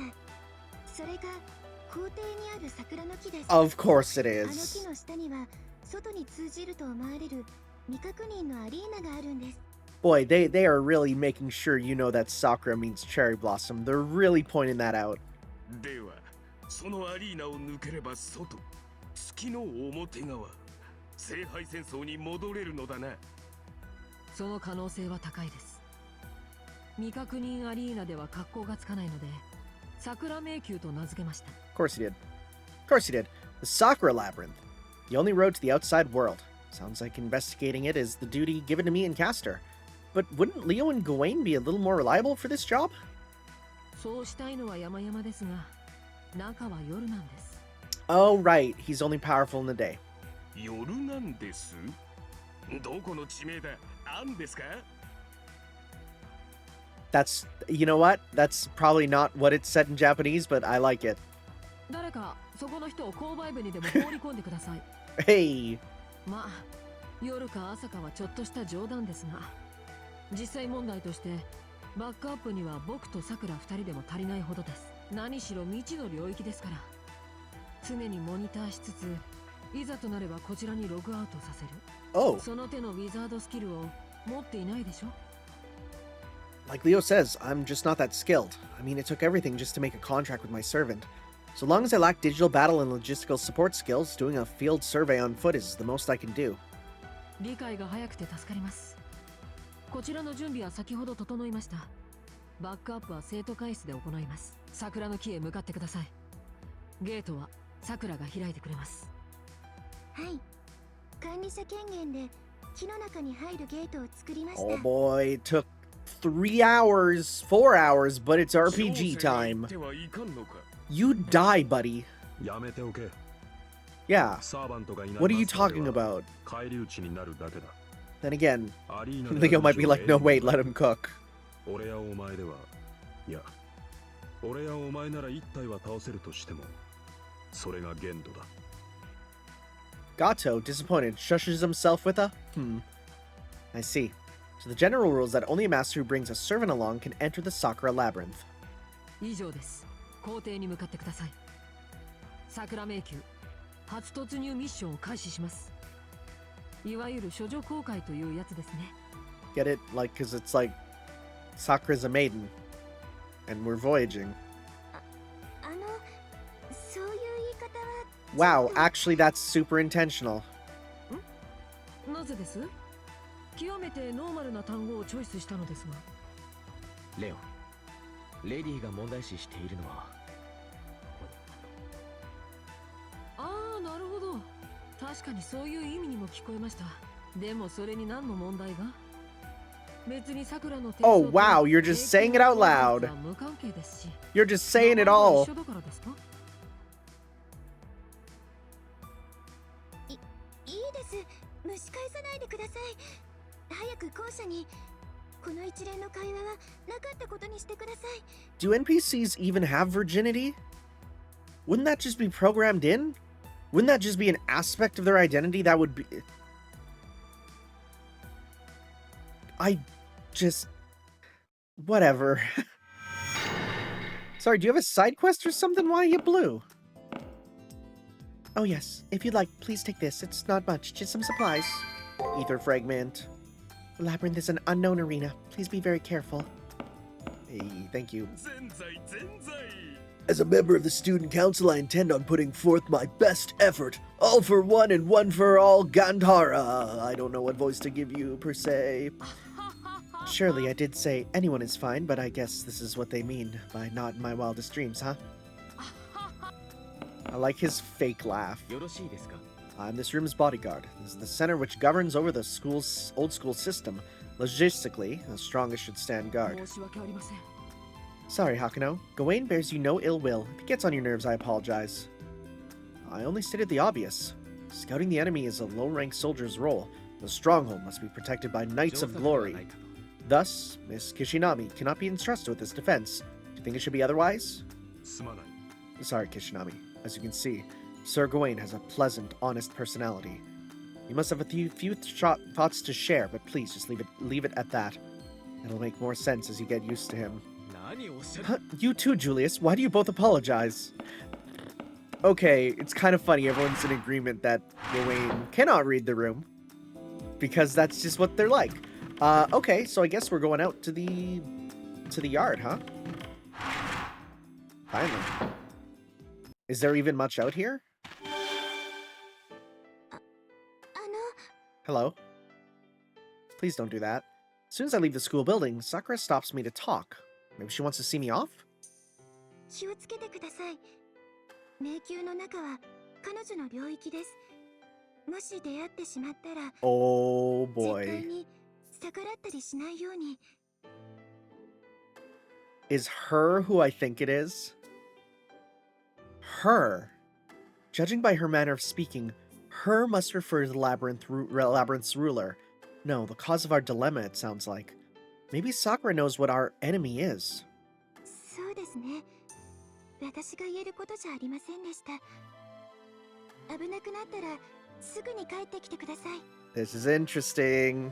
それが校庭にある桜の木です。 Of course it あの木 is. の下には外に通じると思われる未確認のアリーナがあるんです。 Boy, they are really making sure you know that Sakura means cherry blossom. They're really pointing that out. では、そのアリーナを抜ければ外、月の表側、聖杯戦争に戻れるのだな。その可能性は高いです。未確認アリーナでは格好がつかないので、桜迷宮と名付けました。 Of course he did. Of course he did. The Sakura Labyrinth. The only road to the outside world. Sounds like investigating it is the duty given to me and Castor. But wouldn't Leo and Gawain be a little more reliable for this job? そうしたいのは山々ですが、中は夜なんです。 Oh, right. He's only powerful in the day. 夜なんです。どこの地名だ？アンですか？ That's, you know what? That's probably not what it said in Japanese, but I like it. 誰かそこの人を購買部にでも放り込んでください。Hey. まあ、夜か朝かはちょっとした冗談ですが、実際問題としてバックアップには僕とさくら2人でも足りないほどです。何しろ未知の領域ですから、常にモニターしつつ、いざとなればこちらにログアウトさせる。 Oh. その手のウィザードスキルを持っていないでしょ。 Like Leo says, I'm just not that skilled. I mean, it took everything just to make a contract with my servant. So long as I lack digital battle and logistical support skills, doing a field survey on foot is the most I can do. 理解が早くて助かります。こちらの準備は先ほど整いました。バックアップは生徒会室で行います。桜の木へ向かってください。ゲートは桜が開いてくれます。はい。管理者権限で木の中に入るゲートを作りました。 Oh boy, it took 3 hours, 4 hours, but it's 小 RPG 生が言 time. ってはいかんのか。 You die, buddy. やめておけ。 Yeah. サーバントがいない What are you マスターで talking は about? 返り討ちになるだけだ。 Then again, アリーナで Leo might be like, no, wait, let him cook. 俺やお前では、いや、俺やお前なら一体は倒せるとしても、それが限度だ。Gato, disappointed, shushes himself with a, I see. So the general rule is that only a master who brings a servant along can enter the Sakura Labyrinth. 以上です。校庭に向かってください。桜迷宮、初突入ミッションを開始します。いわゆる処女公開というやつですね。 Get it? Like, cause it's like Sakura's a maiden, and we're voyaging. そういう言い方は Wow, actually, that's super intentional. なぜです？極めてノーマルな単語をチョイスしたのですが。レオ、レディが問題視しているのは、ああ、なるほど。確かにそういう意味にも聞こえました。でもそれに何の問題が？別に桜の Oh, wow, you're just saying it out loud. 無関係ですし。 You're just saying it all. 一緒だからですか？いいです。蒸し返さないでください。早く校舎に。この一連の会話はなかったことにしてください。 Do NPCs even have virginity? Wouldn't that just be programmed in? Wouldn't that just be an aspect of their identity that would be... Whatever. Sorry, do you have a side quest or something? Why are you blue? Oh yes, if you'd like, please take this. It's not much, just some supplies. Ether fragment. The labyrinth is an unknown arena. Please be very careful. Hey, thank you. 全在全在 As a member of the student council, I intend on putting forth my best effort. All for one and one for all, Gandhara. I don't know what voice to give you, per se. Surely I did say anyone is fine, but I guess this is what they mean by not in my wildest dreams, huh? I like his fake laugh. よろしいですか I'm this room's bodyguard. This is the center which governs over the school's old school system. Logistically, the strongest should stand guard. 申し訳ありません。 Sorry, Hakuno. Gawain bears you no ill will. If it gets on your nerves, I apologize. I only stated the obvious. Scouting the enemy is a low-ranked soldier's role. The stronghold must be protected by knights of glory. Thus, Miss Kishinami cannot be entrusted with this defense. Do you think it should be otherwise? すまない Sorry, Kishinami. As you can see, Sir Gawain has a pleasant, honest personality. You must have a few thoughts to share, but please just leave it at that. It'll make more sense as you get used to him. 何をおっしゃる Huh, you too, Julius. Why do you both apologize? Okay, it's kind of funny. Everyone's in agreement that Gawain cannot read the room. Because that's just what they're like. Okay, so I guess we're going out to the yard, huh? Finally. Is there even much out here? あの Hello? Please don't do that. As soon as I leave the school building, Sakura stops me to talk. Maybe she wants to see me off? 気をつけてください。迷宮の中は彼女の領域です。もし出会ってしまったら、 Oh 絶 boy. 対に逆らったりしないように。 Is her who I think it is? Her. Judging by her manner of speaking, her must refer to the labyrinth's ruler. No, the cause of our dilemma, it sounds like. Maybe Sakura knows what our enemy is. そうですね。私が言えることじゃありませんでした。危なくなったらすぐに帰ってきてください。 This is interesting.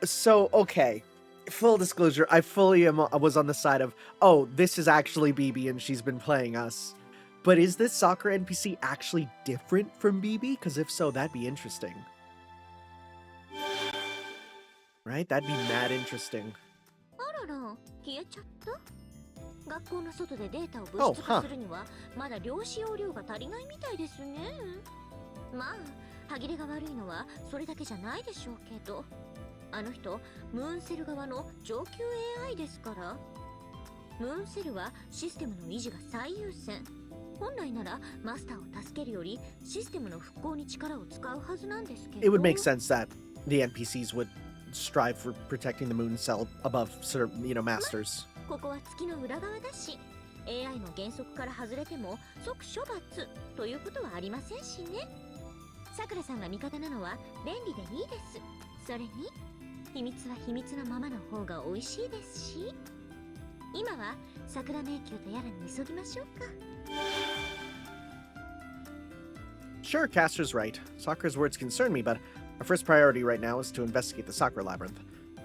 So, okay. Full disclosure, I fully was on the side of, oh, this is actually BB and she's been playing us. But is this Sakura NPC actually different from BB? Because if so, that'd be interesting. Right? That'd be mad interesting. あらら、消えちゃった。学校の外でデータを物質化するには、まだ量子容量が足りないみたいですね。まあ、歯切れが悪いのはそれだけじゃないでしょうけど、あの人、ムーンセル側の上級 AI ですから。ムーンセルはシステムの維持が最優先。本来ならマスターを助けるよりシステムの復興に力を使うはずなんですけど。 It would make sense that the NPCs would strive for protecting the moon cell above, masters. ここは月の裏側だし、AI の原則から外れても即処罰ということはありませんしね。さくらさんが味方なのは便利でいいです。それに秘密は秘密のままの方が美味しいですし、今は桜迷宮とやらに急ぎましょうか。 Sure, Caster's right. Sakura's words concern me, but our first priority right now is to investigate the Sakura Labyrinth,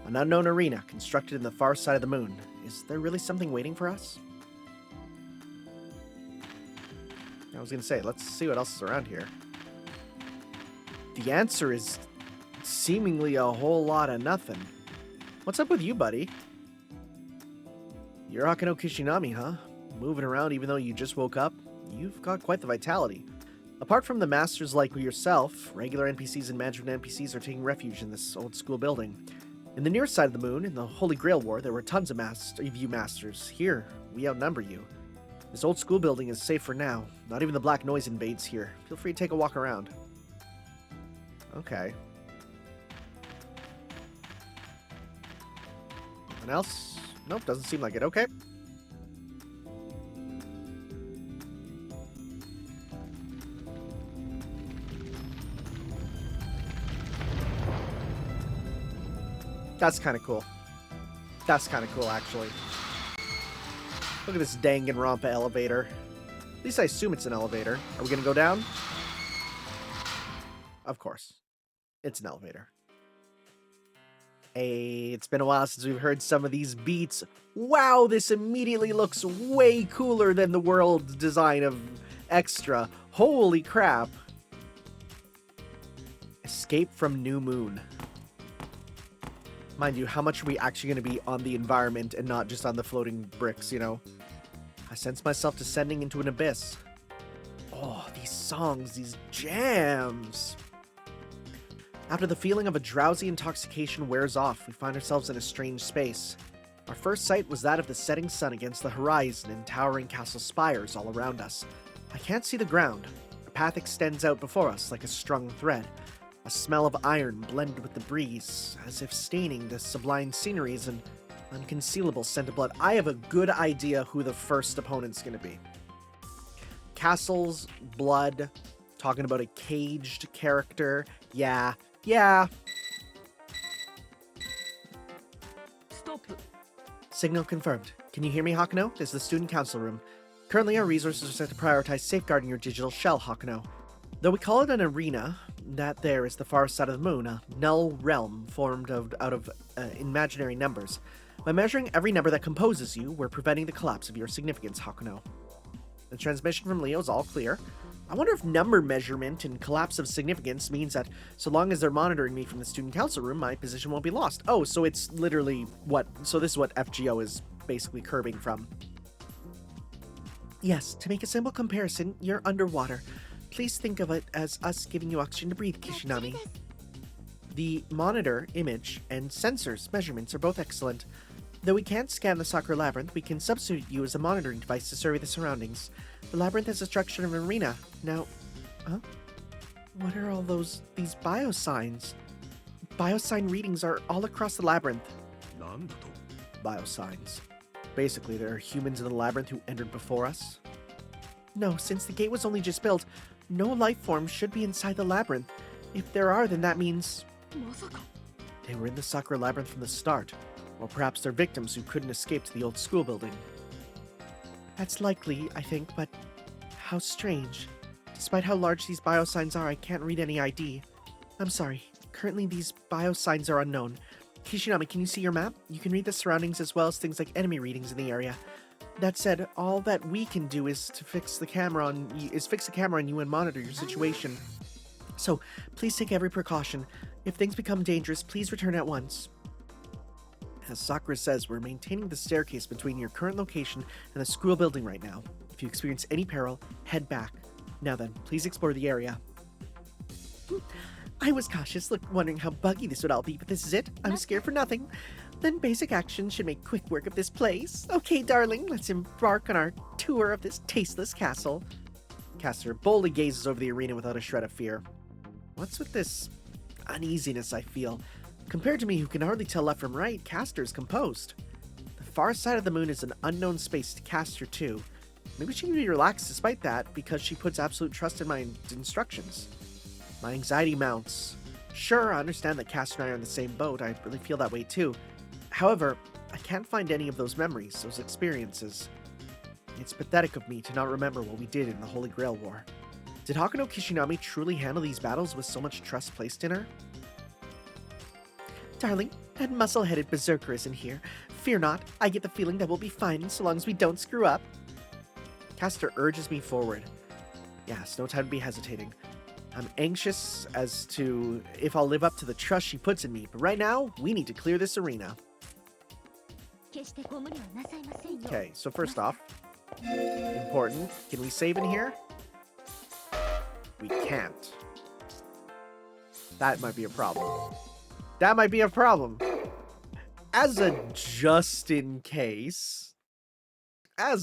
an unknown arena constructed in the far side of the moon. Is there really something waiting for us? I was gonna say, let's see what else is around here. The answer is seemingly a whole lot of nothing. What's up with you, buddy? You're Hakuno Kishinami, huh? Moving around even though you just woke up? You've got quite the vitality. Apart from the masters like yourself, regular NPCs and management NPCs are taking refuge in this old school building. In the near side of the moon, in the Holy Grail War, there were tons of you masters. Here, we outnumber you. This old school building is safe for now. Not even the black noise invades here. Feel free to take a walk around. Okay. Anyone else? Nope, doesn't seem like it. Okay. That's kind of cool. That's kind of cool, actually. Look at this Danganronpa elevator. At least I assume it's an elevator. Are we gonna go down? Of course. It's an elevator. Hey, it's been a while since we've heard some of these beats. Wow, this immediately looks way cooler than the world design of Extra. Holy crap. Escape from New Moon. Mind you, how much are we actually going to be on the environment and not just on the floating bricks, you know? I sense myself descending into an abyss. Oh, these songs, these jams. After the feeling of a drowsy intoxication wears off, we find ourselves in a strange space. Our first sight was that of the setting sun against the horizon and towering castle spires all around us. I can't see the ground. A path extends out before us like a strung thread. A smell of iron blended with the breeze, as if staining the sublime sceneries and unconcealable scent of blood. I have a good idea who the first opponent's going to be. Castles, blood, talking about a caged character. Yeah. Stop. Signal confirmed. Can you hear me, Hakuno? This is the student council room. Currently, our resources are set to prioritize safeguarding your digital shell, Hakuno. Though we call it an arena, that there is the far side of the moon, a null realm formed out of imaginary numbers. By measuring every number that composes you, we're preventing the collapse of your significance, Hakuno. The transmission from Leo is all clear. I wonder if number measurement and collapse of significance means that so long as they're monitoring me from the student council room, my position won't be lost. Oh, so it's literally what... So this is what FGO is basically curbing from. Yes, to make a simple comparison, you're underwater. Please think of it as us giving you oxygen to breathe, Kishinami. The monitor, image, and sensors measurements are both excellent. Though we can't scan the Sakura Labyrinth, we can substitute you as a monitoring device to survey the surroundings. The labyrinth has a structure of an arena. Now, what are all these biosigns? Biosign readings are all across the labyrinth. Biosigns. Basically, there are humans in the labyrinth who entered before us. No, since the gate was only just built, no life forms should be inside the labyrinth. If there are, then that means... They were in the Sakura Labyrinth from the start. Or perhaps they're victims who couldn't escape to the old school building. That's likely, I think, but how strange. Despite how large these biosigns are, I can't read any ID. I'm sorry. Currently, these biosigns are unknown. Kishinami, can you see your map? You can read the surroundings as well as things like enemy readings in the area. That said, all that we can do is to fix the camera on you and monitor your situation. So, please take every precaution. If things become dangerous, please return at once. As Sakura says, we're maintaining the staircase between your current location and the school building right now. If you experience any peril, head back. Now then, please explore the area. I was cautious, wondering how buggy this would all be, but this is it. I was scared for nothing. Then basic action should make quick work of this place. Okay, darling, let's embark on our tour of this tasteless castle. Caster boldly gazes over the arena without a shred of fear. What's with this uneasiness I feel? Compared to me, who can hardly tell left from right, Caster is composed. The far side of the moon is an unknown space to Caster too. Maybe she can be relaxed despite that, because she puts absolute trust in my instructions. My anxiety mounts. Sure, I understand that Caster and I are in the same boat. I really feel that way too. However, I can't find any of those memories, those experiences. It's pathetic of me to not remember what we did in the Holy Grail War. Did Hakuno Kishinami truly handle these battles with so much trust placed in her? Darling, that muscle-headed berserker isn't here. Fear not, I get the feeling that we'll be fine so long as we don't screw up. Caster urges me forward. Yes, no time to be hesitating. I'm anxious as to if I'll live up to the trust she puts in me, but right now, we need to clear this arena. Okay, so first off, important, can we save in here? We can't. That might be a problem. That might be a problem. As a just in case, I'm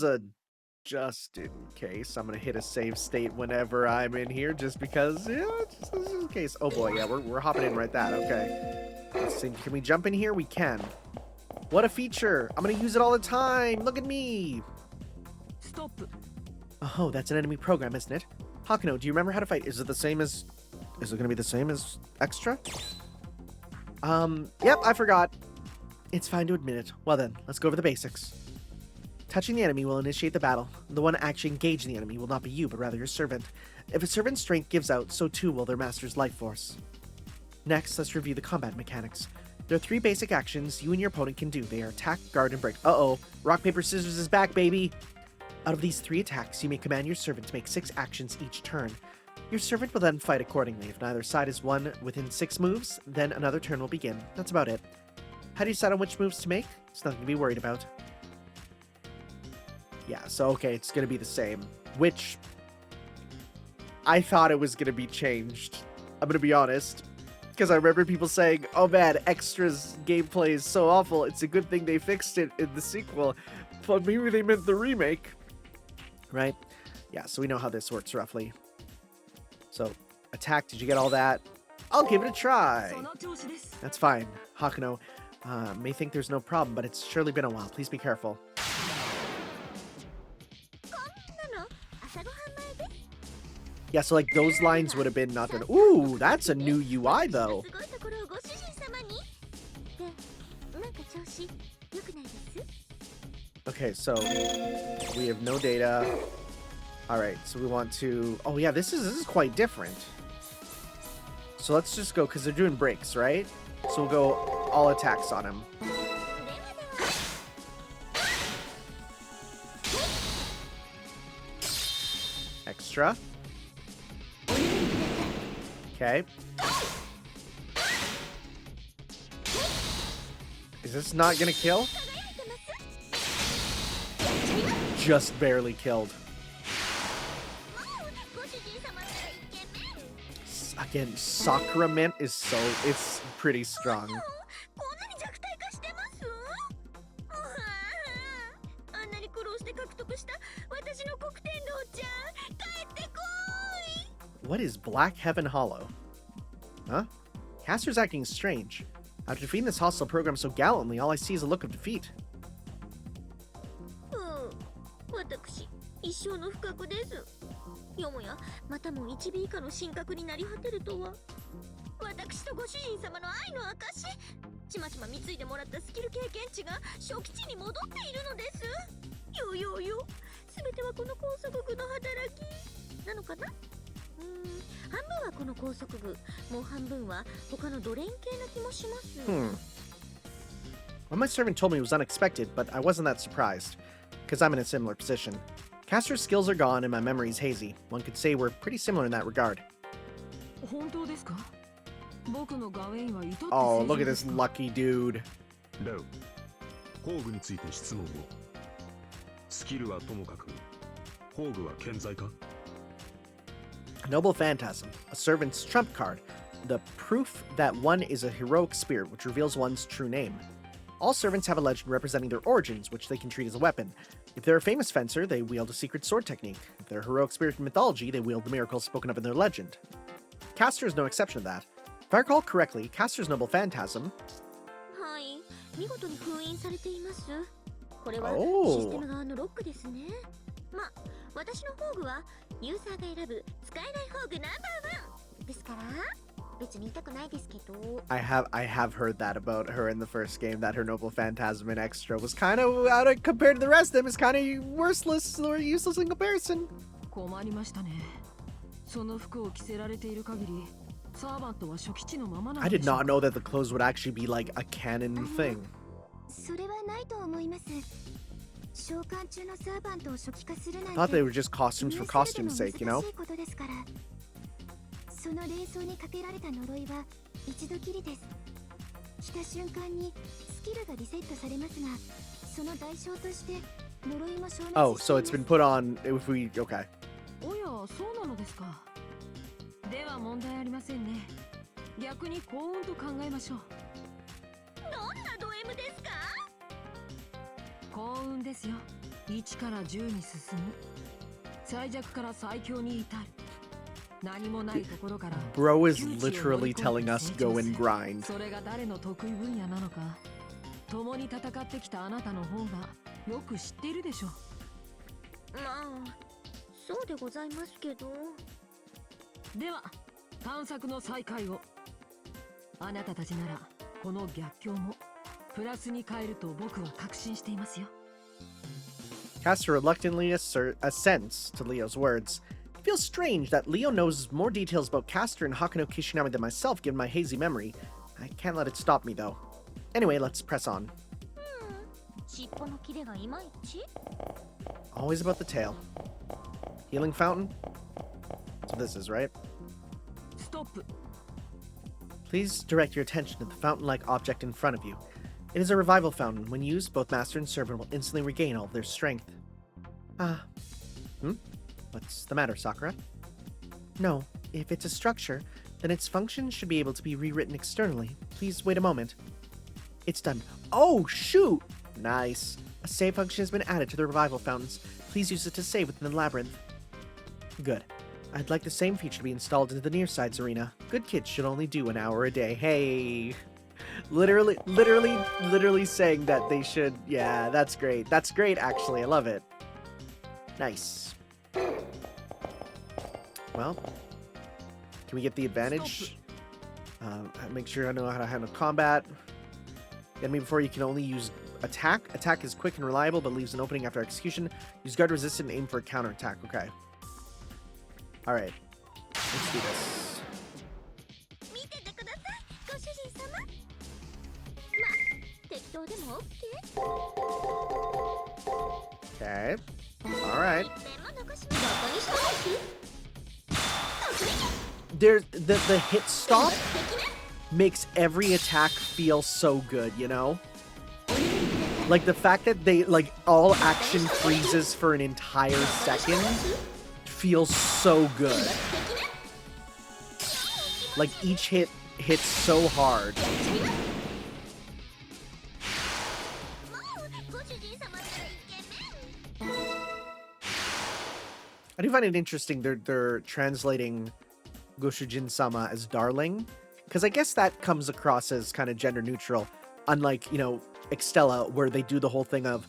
gonna hit a save state whenever I'm in here, just because, yeah, just in case. Oh boy, yeah, we're hopping in right that. Okay. Let's see, can we jump in here? We can. What a feature! I'm gonna use it all the time. Look at me. Stop. Oh, that's an enemy program, isn't it? Hakuno, do you remember how to fight? Is it gonna be the same as Extra? Yep, I forgot. It's fine to admit it. Well then, let's go over the basics. Touching the enemy will initiate the battle. The one actually engaging the enemy will not be you, but rather your servant. If a servant's strength gives out, so too will their master's life force. Next, let's review the combat mechanics. There are 3 basic actions you and your opponent can do. They are attack, guard, and break. Uh-oh. Rock, paper, scissors is back, baby! Out of these 3 attacks, you may command your servant to make 6 actions each turn. Your servant will then fight accordingly. If neither side is won within 6 moves, then another turn will begin. That's about it. How do you decide on which moves to make? It's nothing to be worried about. Yeah, so okay, it's gonna be the same. Which... I thought it was gonna be changed. I'm gonna be honest. Because I remember people saying, oh man, Extra's gameplay is so awful, it's a good thing they fixed it in the sequel. But maybe they meant the remake. Right? Yeah, so we know how this works roughly. So, attack, did you get all that? I'll give it a try. That's fine. Hakuno may think there's no problem, but it's surely been a while. Please be careful. Yeah, so like those lines would have been not done. Ooh, that's a new UI though. Okay, so we have no data. All right, so we want to. Oh yeah, this is quite different. So let's just go because they're doing breaks, right? So we'll go all attacks on him. Extra. Okay. Is this not gonna kill? Just barely killed. Again, Sakura Mint is so... it's pretty strong. What is Black Heaven Hollow? Huh? Caster's acting strange. After defeating this hostile program so gallantly, all I see is a look of defeat. Well, my servant told me it was unexpected, but I wasn't that surprised, because I'm in a similar position. Caster's skills are gone and my memory's hazy. One could say we're pretty similar in that regard. Oh, look at this lucky dude. Noble Phantasm, a servant's trump card. The proof that one is a heroic spirit, which reveals one's true name. All servants have a legend representing their origins, which they can treat as a weapon. If they're a famous fencer, they wield a secret sword technique. If they're a heroic spirit in mythology, they wield the miracles spoken of in their legend. Caster is no exception to that. If I recall correctly, Caster's Noble Phantasm... Oh. I have heard that about her in the first game, that her Noble Phantasm in Extra was kind of compared to the rest of them, is kind of worthless or useless in comparison. I did not know that the clothes would actually be like a canon thing. I thought they were just costumes for costume's sake, you know? Oh, so it's been put on if we... okay. Bro is literally telling us go and grind. プラスに変えると僕は確信していますよ。 Caster reluctantly assents to Leo's words. It feels strange that Leo knows more details about Caster and Hakano Kishinami than myself, given my hazy memory. I can't let it stop me, though. Anyway, let's press on. 尻尾のキレがいまいち。 Always about the tail. Healing fountain? That's what this is, right? ストップ。 Please direct your attention to the fountain-like object in front of you. It is a revival fountain. When used, both master and servant will instantly regain all of their strength. Ah. What's the matter, Sakura? No. If it's a structure, then its function should be able to be rewritten externally. Please wait a moment. It's done. Oh, shoot! Nice. A save function has been added to the revival fountains. Please use it to save within the labyrinth. Good. I'd like the same feature to be installed into the near sides arena. Good kids should only do an hour a day. Hey. Literally saying that they should. Yeah, that's great. That's great, actually. I love it. Nice. Well, can we get the advantage? Make sure I know how to handle combat. Enemy before you can only use attack. Attack is quick and reliable, but leaves an opening after execution. Use guard resistant and aim for a counterattack. Okay. Alright. Let's do this. 見ててください、ご主人様。まあ、適当でも OK。 Okay. Alright. 一遍も残しません。バカにしたいし。 There's the hit stop makes every attack feel so good, you know? Like the fact that they like all action freezes for an entire second feels so good. Like each hit hits so hard. I do find it interesting they're translating Goshujin-sama as darling, because I guess that comes across as kind of gender neutral, unlike, you know, Extella, where they do the whole thing of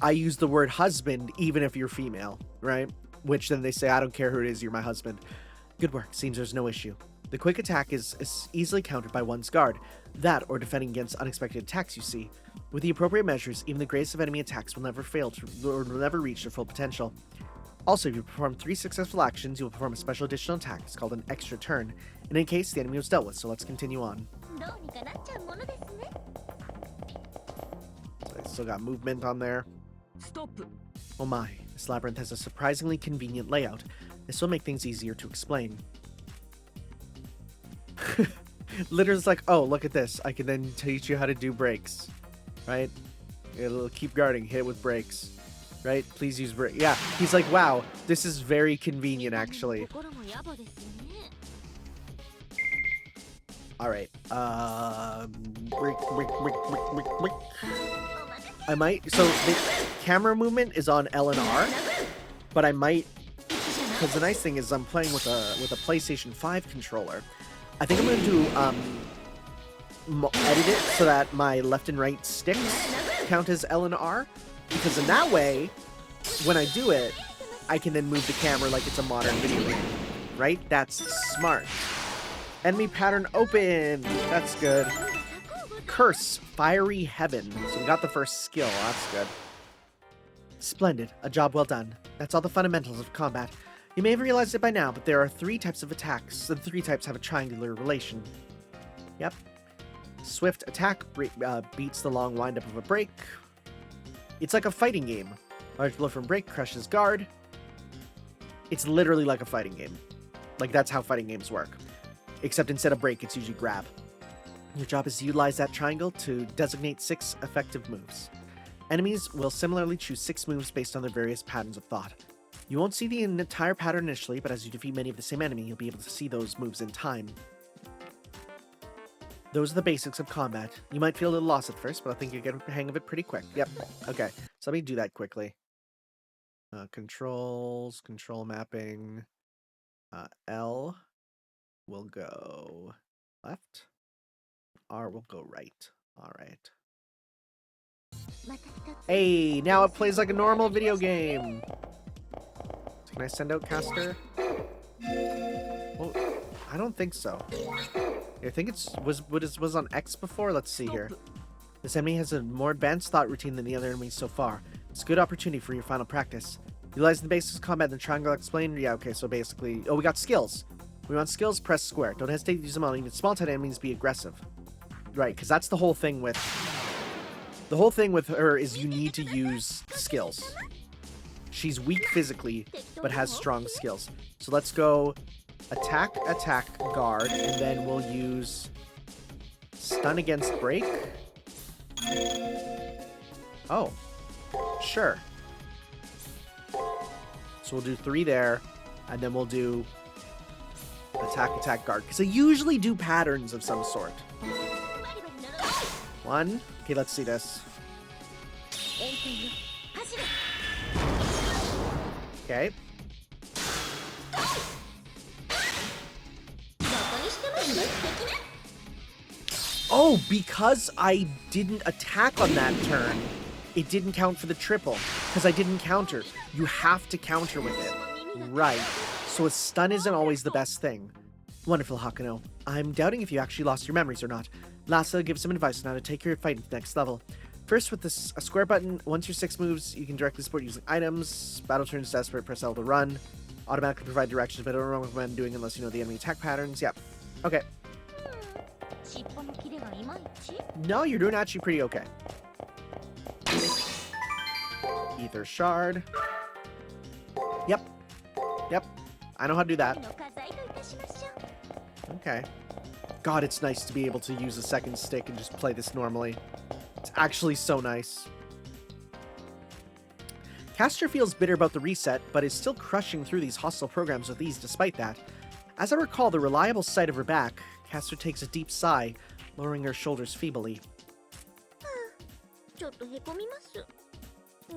I use the word husband even if you're female, right? Which then they say, I don't care who it is, you're my husband. Good work, seems there's no issue. The quick attack is easily countered by one's guard. That, or defending against unexpected attacks, you see. With the appropriate measures, even the greatest of enemy attacks will never fail to, or will never reach their full potential. Also, if you perform 3 successful actions, you will perform a special additional attack. It's called an extra turn. In any case, the enemy was dealt with, so let's continue on. So I still got movement on there. Stop. Oh my, this labyrinth has a surprisingly convenient layout. This will make things easier to explain. Literally, it's like, oh, look at this. I can then teach you how to do breaks. Right? It'll keep guarding, hit it with breaks. Right? Please use break. Yeah, he's like, wow, this is very convenient, actually. Alright, break. I might, so the camera movement is on L and R, but I might, because the nice thing is I'm playing with a PlayStation 5 controller. I think I'm going to edit it so that my left and right sticks count as L and R, because in that way, when I do it, I can then move the camera like it's a modern video game, right? That's smart. Enemy pattern open. That's good. Curse, fiery heaven. So we got the first skill. That's good. Splendid. A job well done. That's all the fundamentals of combat. You may have realized it by now, but there are 3 types of attacks. The 3 types have a triangular relation. Yep. Swift attack beats the long windup of a break. It's like a fighting game. Large blow from break crushes guard. It's literally like a fighting game. Like, that's how fighting games work. Except instead of break, it's usually grab. Your job is to utilize that triangle to designate 6 effective moves. Enemies will similarly choose 6 moves based on their various patterns of thought. You won't see the entire pattern initially, but as you defeat many of the same enemy, you'll be able to see those moves in time. Those are the basics of combat. You might feel a little lost at first, but I think you'll get the hang of it pretty quick. Yep. Okay, so let me do that quickly. Controls, control mapping. L will go left. R will go right. All right. Hey, now it plays like a normal video game. Can I send out Caster? Well, I don't think so. I think it was on X before. Let's see here. This enemy has a more advanced thought routine than the other enemies so far. It's a good opportunity for your final practice. Utilizing the basics of combat in the triangle explained. Yeah, okay, so basically... Oh, we got skills. We want skills, press square. Don't hesitate to use them on even small-time enemies, be aggressive. Right, because that's the whole thing with... The whole thing with her is you need to use skills. She's weak physically, but has strong skills. So let's go attack, attack, guard, and then we'll use stun against break. Oh, sure. So we'll do 3 there, and then we'll do attack, attack, guard. Because I usually do patterns of some sort. 1. Okay, let's see this. Okay. Oh, because I didn't attack on that turn, it didn't count for the triple. Because I didn't counter. You have to counter with it. Right. So a stun isn't always the best thing. Wonderful, Hakuno. I'm doubting if you actually lost your memories or not. Lastly, I'll give some advice on how to take your fight to the next level. First, with this a square button, once your 6 moves, you can directly support using items. Battle turns desperate, press L to run. Automatically provide directions, but I don't recommend doing unless you know the enemy attack patterns. Yep. Okay. No, you're doing actually pretty okay. Ether shard. Yep. Yep. I know how to do that. Okay. God, it's nice to be able to use a second stick and just play this normally. It's actually so nice. Castor feels bitter about the reset, but is still crushing through these hostile programs with ease despite that. As I recall the reliable sight of her back, Castor takes a deep sigh, lowering her shoulders feebly. ちょっとへこみます。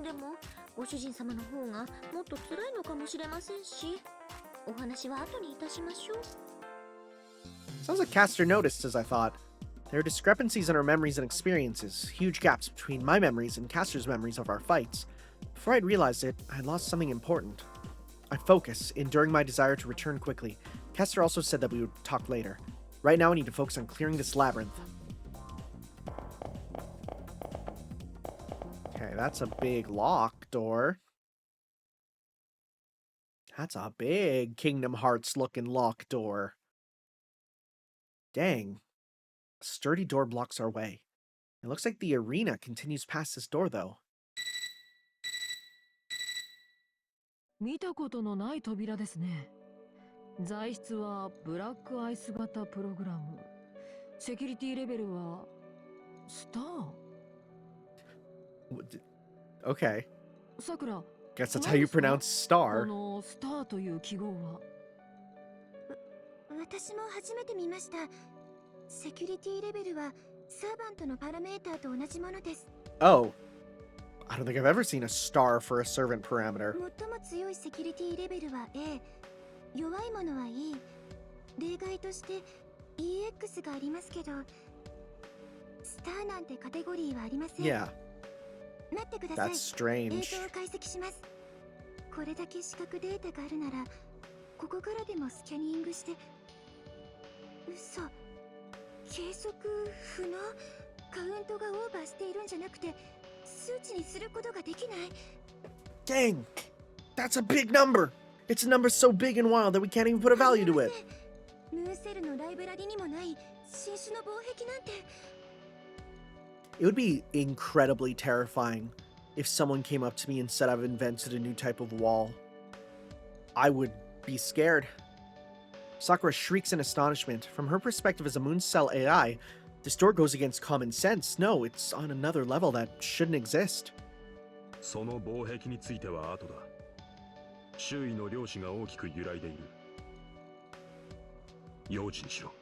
でも、ご主人様の方がもっと辛いのかもしれませんし、お話は後にいたしましょう。Sounds like Castor noticed, as I thought. There are discrepancies in our memories and experiences, huge gaps between my memories and Castor's memories of our fights. Before I'd realized it, I lost something important. I focus, enduring my desire to return quickly. Castor also said that we would talk later. Right now I need to focus on clearing this labyrinth. Okay, that's a big lock door. That's a big Kingdom Hearts looking lock door. Dang. A sturdy door blocks our way. It looks like the arena continues past this door, though. 見たことのない扉ですね。材質はブラックアイス型プログラム。セキュリティレベルはスター。Okay. さくら、 Guess that's how you pronounce こ star. のスターという記号は。私も初めて見ました。セキュリティレベルはサーバントのパラメーターと同じものです。Oh. I don't think I've ever seen a star for a servant parameter. 最も強いセキュリティレベルは A、弱いものは E。例外として EX がありますけど、スターなんてカテゴリーはありません。Yeah, 待ってください。 that's strange. 映像を解析します。これだけ視覚データがあるなら、ここからでもスキャニングして。嘘。計測不能。カウントがオーバーしているんじゃなくて、数値にすることができない。 Dang! That's a big number! It's a number so big and wild that we can't even put a value to it. ムーンセルのライブラリにもない新種の防壁なんて。 It would be incredibly terrifying if someone came up to me and said I've invented a new type of wall. I would be scared. Sakura shrieks in astonishment. From her perspective as a moon cell AI, this door goes against common sense. No, it's on another level that shouldn't exist. その防壁については後だ。周囲の量子が大きく揺らいでいる。用心しろ。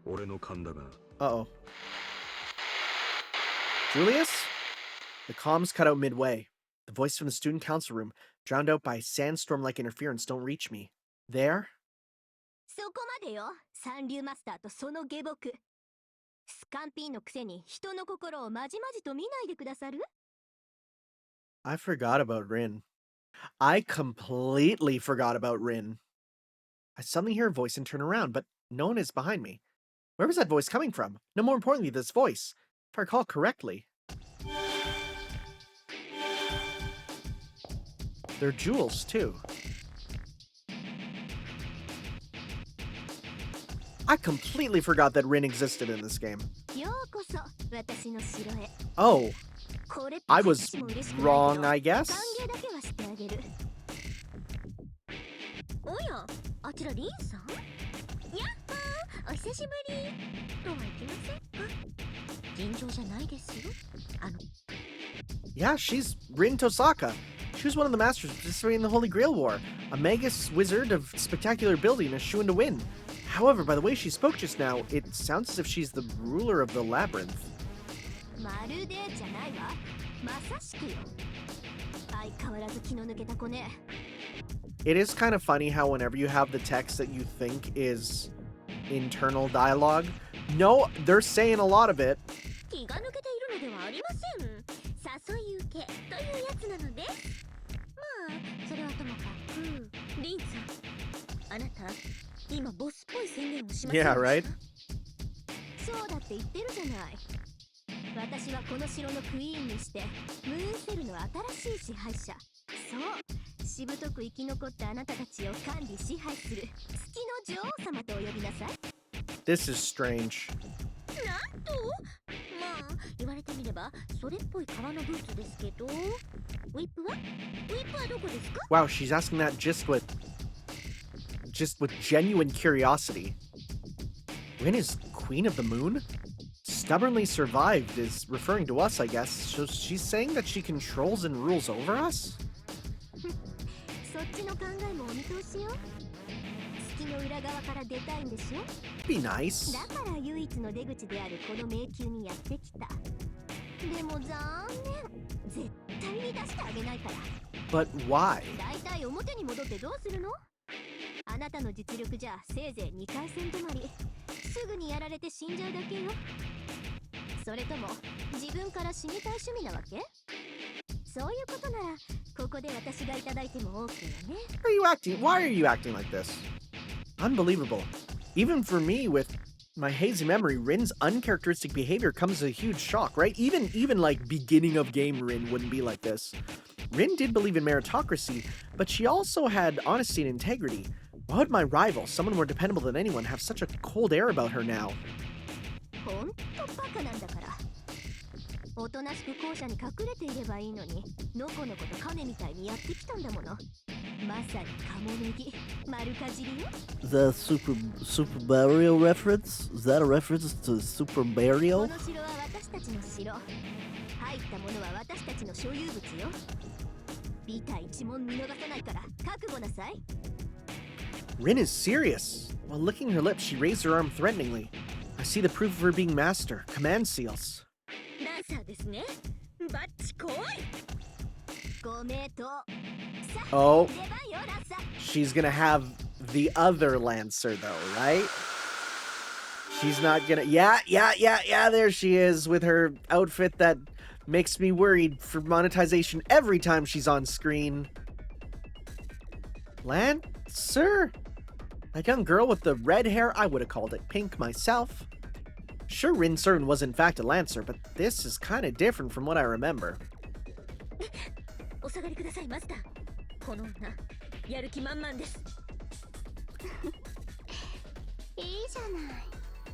俺の勘だが。Uh-oh. Julius? The comms cut out midway. The voice from the student council room, drowned out by sandstorm-like interference, don't reach me. There? そこまでよ、三流マスターとその下僕。スカンピーのくせに人の心をまじまじと見ないでくださる？ I forgot about Rin. I completely forgot about Rin. I suddenly hear a voice and turn around, but no one is behind me. Where was that voice coming from? No, more importantly, this voice. If I recall correctly. They're jewels, too. I completely forgot that Rin existed in this game. Oh, I was wrong, I guess? おや、あちらリンさん？やっほー、お久しぶり。とは言ってませんか？尋常じゃないですよ。Yeah, she's Rin Tosaka. She was one of the masters participating in the Holy Grail War, a magus wizard of spectacular ability and a shoo-in to win. However, by the way she spoke just now, it sounds as if she's the ruler of the labyrinth. まるでじゃないわ。まさしくよ。相変わらず気の抜けた子ね。It is kind of funny how whenever you have the text that you think is internal dialogue, no, they're saying a lot of it. 気が抜けているのではありません。誘い受けというやつなのです。まあ、それはともかく、リンさん、あなた、今ボスっぽい宣言をしませんでした？ Yeah, right? そうだって言ってるじゃない。私はこの城のクイーンにして、ムーンセルの新しい支配者。そう、しぶとく生き残ったあなたたちを管理支配する月の女王様とお呼びなさい。This is strange. なんと、まあ言われてみればそれっぽい革のブーツですけど、ウィップはどこですか？ Wow, she's asking that just with genuine curiosity. Rin is Queen of the Moon? Stubbornly survived is referring to us, I guess. So she's saying that she controls and rules over us? そっちの考えもお見通しよ。月の裏側から出たいんでしょ？ Be nice. だから唯一の出口であるこの迷宮にやってきた。でも残念。絶対に出してあげないから。But why? だいたい表に戻ってどうするの？あなたの実力じゃせいぜい2回戦止まり。すぐにやられて死んじゃうだけよ。それとも自分から死にたい趣味なわけ？そういうことならここで私がいただいても OK よね。Why are you acting like this? Unbelievable. Even for me, with my hazy memory, Rin's uncharacteristic behavior comes as a huge shock, right? Even like beginning of game Rin wouldn't be like this. Rin did believe in meritocracy, but she also had honesty and integrity. Why would my rival, someone more dependable than anyone, have such a cold air about her now? ほんとバカなんだから。おとなしく校舎に隠れていればいいのに、のこのことカメみたいにやってきたんだもの。まさにカモネギ、丸かじりよ。The Super Mario reference? Is that a reference to Super Mario? この城は私たちの城。入ったものは私たちの所有物よ。ビタ一文見逃さないから覚悟なさい。Rin is serious. While licking her lips, she raised her arm threateningly. I see the proof of her being master. Command seals. ダンサーですね。バッチ来い。ご名答。 Oh, 出番よラッサ。 she's gonna have the other Lancer though, right? She's not gonna... Yeah, there she is with her outfit that makes me worried for monetization every time she's on screen. Lancer? That young girl with the red hair, I would have called it pink myself. Sure, Rin Certain was in fact a Lancer, but this is kind of different from what I remember. お下がりくださいマスター。この女、やる気満々です。いいじゃない。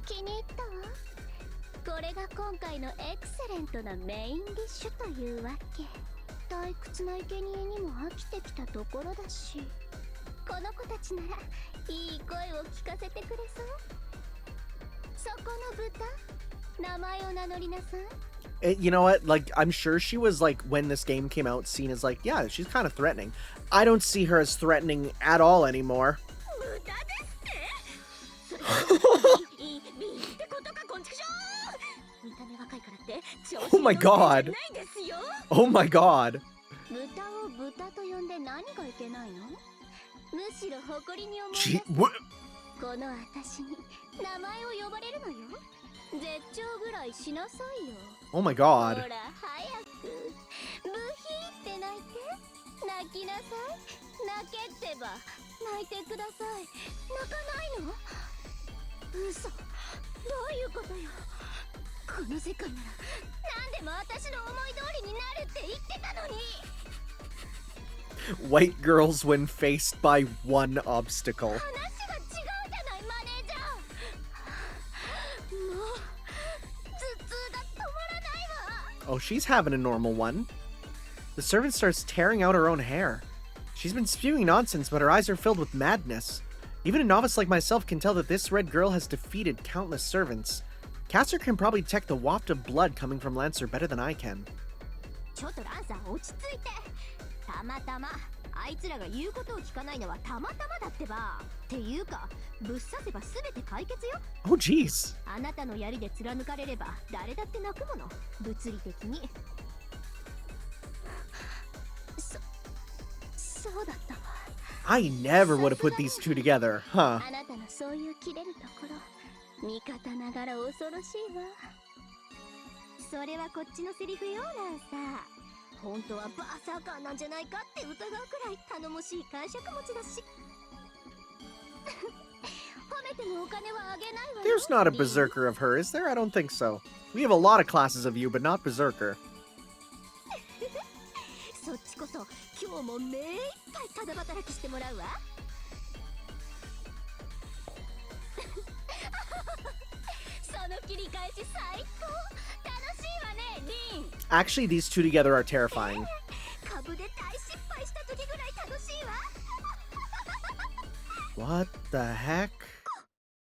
気に入ったわ。これが今回のエクセレントなメインディッシュというわけ。退屈な生贄にも飽きてきたところだし、この子たちならいい声を聞かせてくれそう。そこの豚、名前を名乗りなさい。You know what? Like, I'm sure she was, like, when this game came out, seen as, like, yeah, she's kind of threatening. I don't see her as threatening at all anymore. Oh my god. Oh my god. 豚を豚と呼んで何がいけないの？むしろ誇りに思い Gee, ます。 what? この私に名前を呼ばれるのよ。絶頂ぐらいしなさいよ。 Oh my ほ god. ら早く。ブヒーって泣いて。泣きなさい。泣けってば。泣いてください。泣かないの？嘘。どういうことよ。この世界なら何でも私の思い通りになるって言ってたのに。 White girls when faced by one obstacle. 話が違うじゃない、マネージャー。もう頭痛が止まらないわ。 Oh, she's having a normal one. The servant starts tearing out her own hair. She's been spewing nonsense, but her eyes are filled with madness. Even a novice like myself can tell that this red girl has defeated countless servants. Caster can probably detect the waft of blood coming from Lancer better than I can. ちょっとランさん落ち着いて。たまたまあいつらが言うことを聞かないのはたまたまだってば。っていうかぶっ刺せば全て解決よ。 Oh, jeez. あなたの槍で貫かれれば誰だって泣くもの、物理的に。そうだったわ。 I never would have put these two together, huh? あなたのそういう切れるところ、味方ながら恐ろしいわ。それはこっちのセリフよ、ランさ。本当はバーサーカーなんじゃないかって疑うくらい頼もしい感触持ちだし。褒めてもお金はあげないわよ。 There's not a berserker of her, is there? I don't think so. We have a lot of classes of you, but not berserker. そっちこそ今日も目いっぱいただ働きしてもらうわ。その切り返し最高。楽しいわね、リン。 Actually, these two together are terrifying. 株で大失敗した時ぐらい楽しいわ。 What the heck?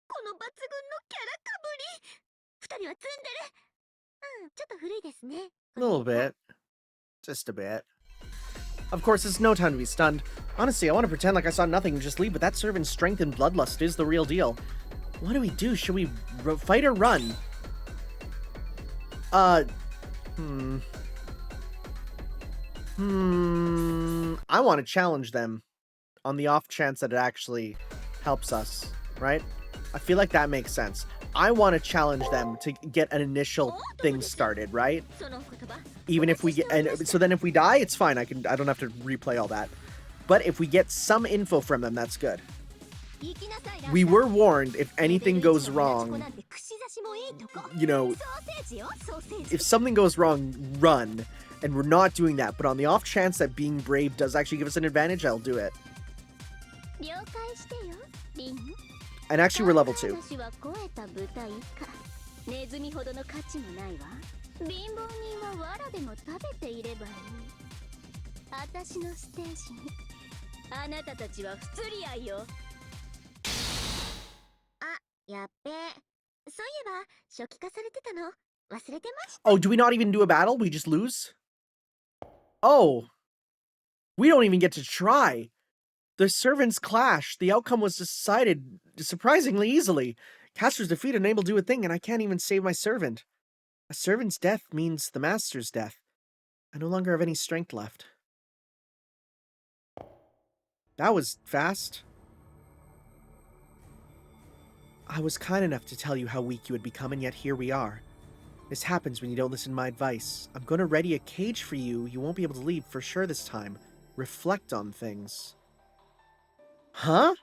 この抜群のキャラかぶり。二人はツンデレ。うん、ちょっと古いですね。 A little bit. Just a bit. Of course, it's no time to be stunned. Honestly, I want to pretend like I saw nothing and just leave, but that servant's strength and bloodlust is the real deal. What do we do? Should we fight or run? I want to challenge them on the off chance that it actually helps us, right? I feel like that makes sense. I want to challenge them to get an initial thing started, right? その言葉。 Even if we get, and so then if we die, it's fine. I don't have to replay all that. But if we get some info from them, that's good. We were warned if anything goes wrong, you know, if something goes wrong, run. And we're not doing that. But on the off chance that being brave does actually give us an advantage, I'll do it. 了解してよ、リン。 And actually, we're level 2. 話は超えた舞台か。ネズミほどの価値もないわ。貧乏人は藁でも食べていればいい。私のステージにあなたたちは不釣り合いよ。あ、やっべ。そういえば初期化されてたの忘れてました。 Oh, do we not even do a battle? We just lose? Oh. We don't even get to try. The servants clash. The outcome was decided surprisingly easily. Caster's defeated, unable to do a thing, and I can't even save my servant. A servant's death means the master's death. I no longer have any strength left. That was fast. I was kind enough to tell you how weak you had become, and yet here we are. This happens when you don't listen to my advice. I'm going to ready a cage for you. You won't be able to leave for sure this time. Reflect on things. Huh?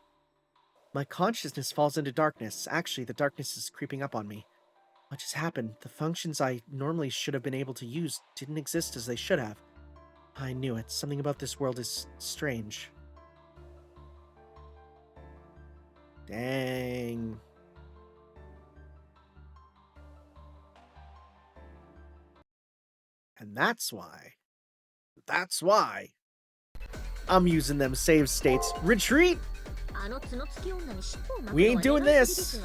My consciousness falls into darkness. Actually, the darkness is creeping up on me. What just happened? The functions I normally should have been able to use didn't exist as they should have. I knew it. Something about this world is strange. Dang. And that's why I'm using them save states. Retreat! We ain't doing this.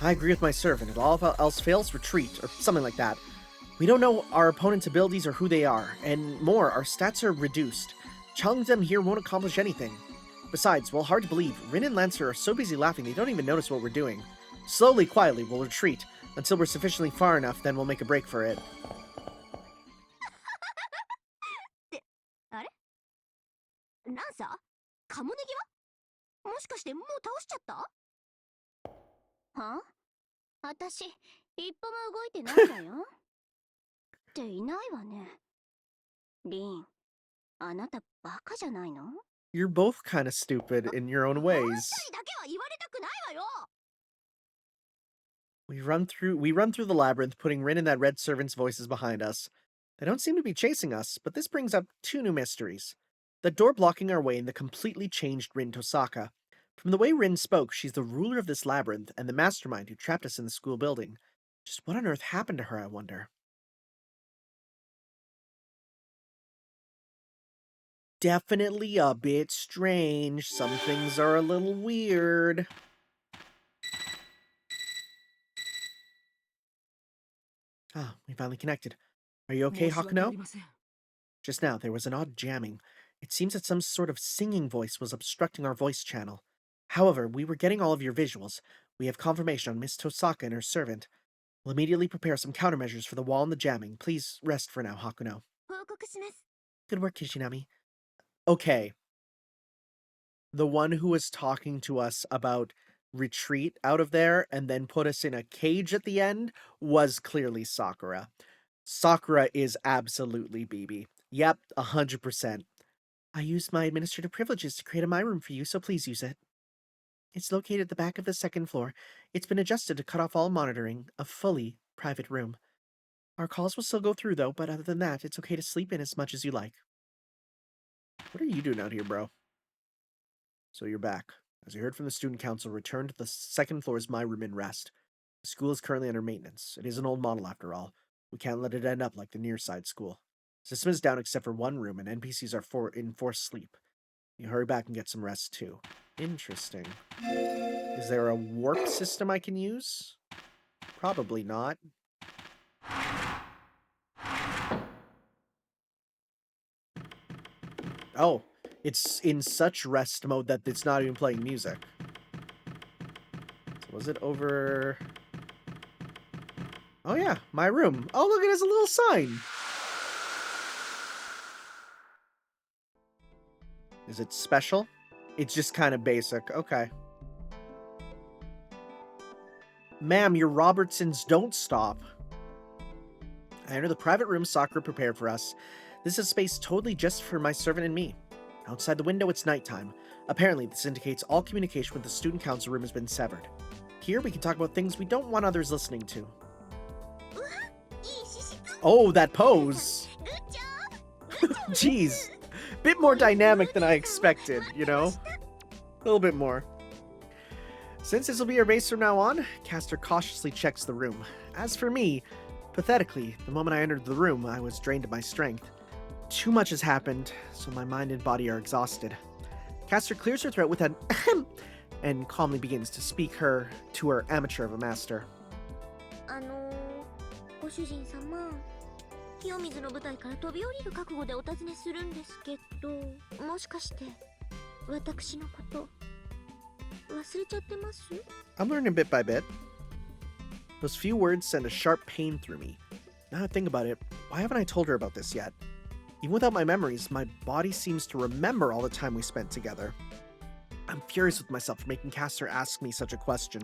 I agree with my servant. If all else fails, retreat, or something like that. We don't know our opponent's abilities or who they are, and more, our stats are reduced. Challenging them here won't accomplish anything. Besides, while hard to believe, Rin and Lancer are so busy laughing they don't even notice what we're doing. Slowly, quietly, we'll retreat. Until we're sufficiently far enough, then we'll make a break for it. ランサー、カモネギはもしかしてもう倒しちゃったはあ、私、一歩も動いてないわよ。っていないわね。リン、あなたバカじゃないの？ You're both kind of stupid in your own あんた ways. にだけは言われたくないわよ。 We run through the labyrinth, putting Rin and that red servant's voices behind us. They don't seem to be chasing us, but this brings up two new mysteries. The door blocking our way and the completely changed Rin Tosaka. From the way Rin spoke, she's the ruler of this labyrinth and the mastermind who trapped us in the school building. Just what on earth happened to her, I wonder? Definitely a bit strange. Some things are a little weird. Ah, we finally connected. Are you okay, 申し訳あ Hakuno? りません。 Just now, there was an odd jamming. It seems that some sort of singing voice was obstructing our voice channel. However, we were getting all of your visuals. We have confirmation on Miss Tosaka and her servant. We'll immediately prepare some countermeasures for the wall and the jamming. Please rest for now, Hakuno. 報告します。 Good work, Kishinami. Okay. The one who was talking to us about retreat out of there and then put us in a cage at the end was clearly Sakura. Sakura is absolutely BB. Yep, 100%. I used my administrative privileges to create a my room for you, so please use it. It's located at the back of the second floor. It's been adjusted to cut off all monitoring, a fully private room. Our calls will still go through, though, but other than that, it's okay to sleep in as much as you like. What are you doing out here, bro? So you're back. As you heard from the student council, return to the second floor's my room and rest. The school is currently under maintenance. It is an old model, after all. We can't let it end up like the near-side school. System is down except for one room, and NPCs are in forced sleep. You hurry back and get some rest, too. Interesting. Is there a warp system I can use? Probably not. Oh, it's in such rest mode that it's not even playing music. So was it over... Oh yeah, my room. Oh look, it has a little sign. Is it special? It's just kind of basic. Okay. Ma'am, your Robertsons don't stop. I enter the private room Sakura prepared for us. This is a space totally just for my servant and me. Outside the window, it's nighttime. Apparently, this indicates all communication with the student council room has been severed. Here, we can talk about things we don't want others listening to. Oh, that pose! Jeez. Bit more dynamic than I expected, you know? A little bit more. Since this will be our base from now on, Caster cautiously checks the room. As for me, pathetically, the moment I entered the room, I was drained of my strength. Too much has happened, so my mind and body are exhausted. Caster clears her throat with an ahem, and calmly begins to speak to her amateur of a master. ご主人様、清水の舞台から飛び降りる覚悟でお尋ねするんですけど、もしかして私のこと忘れちゃってます？ I'm learning bit by bit. Those few words send a sharp pain through me. Now I think about it, why haven't I told her about this yet? Even without my memories, my body seems to remember all the time we spent together. I'm furious with myself for making Caster ask me such a question.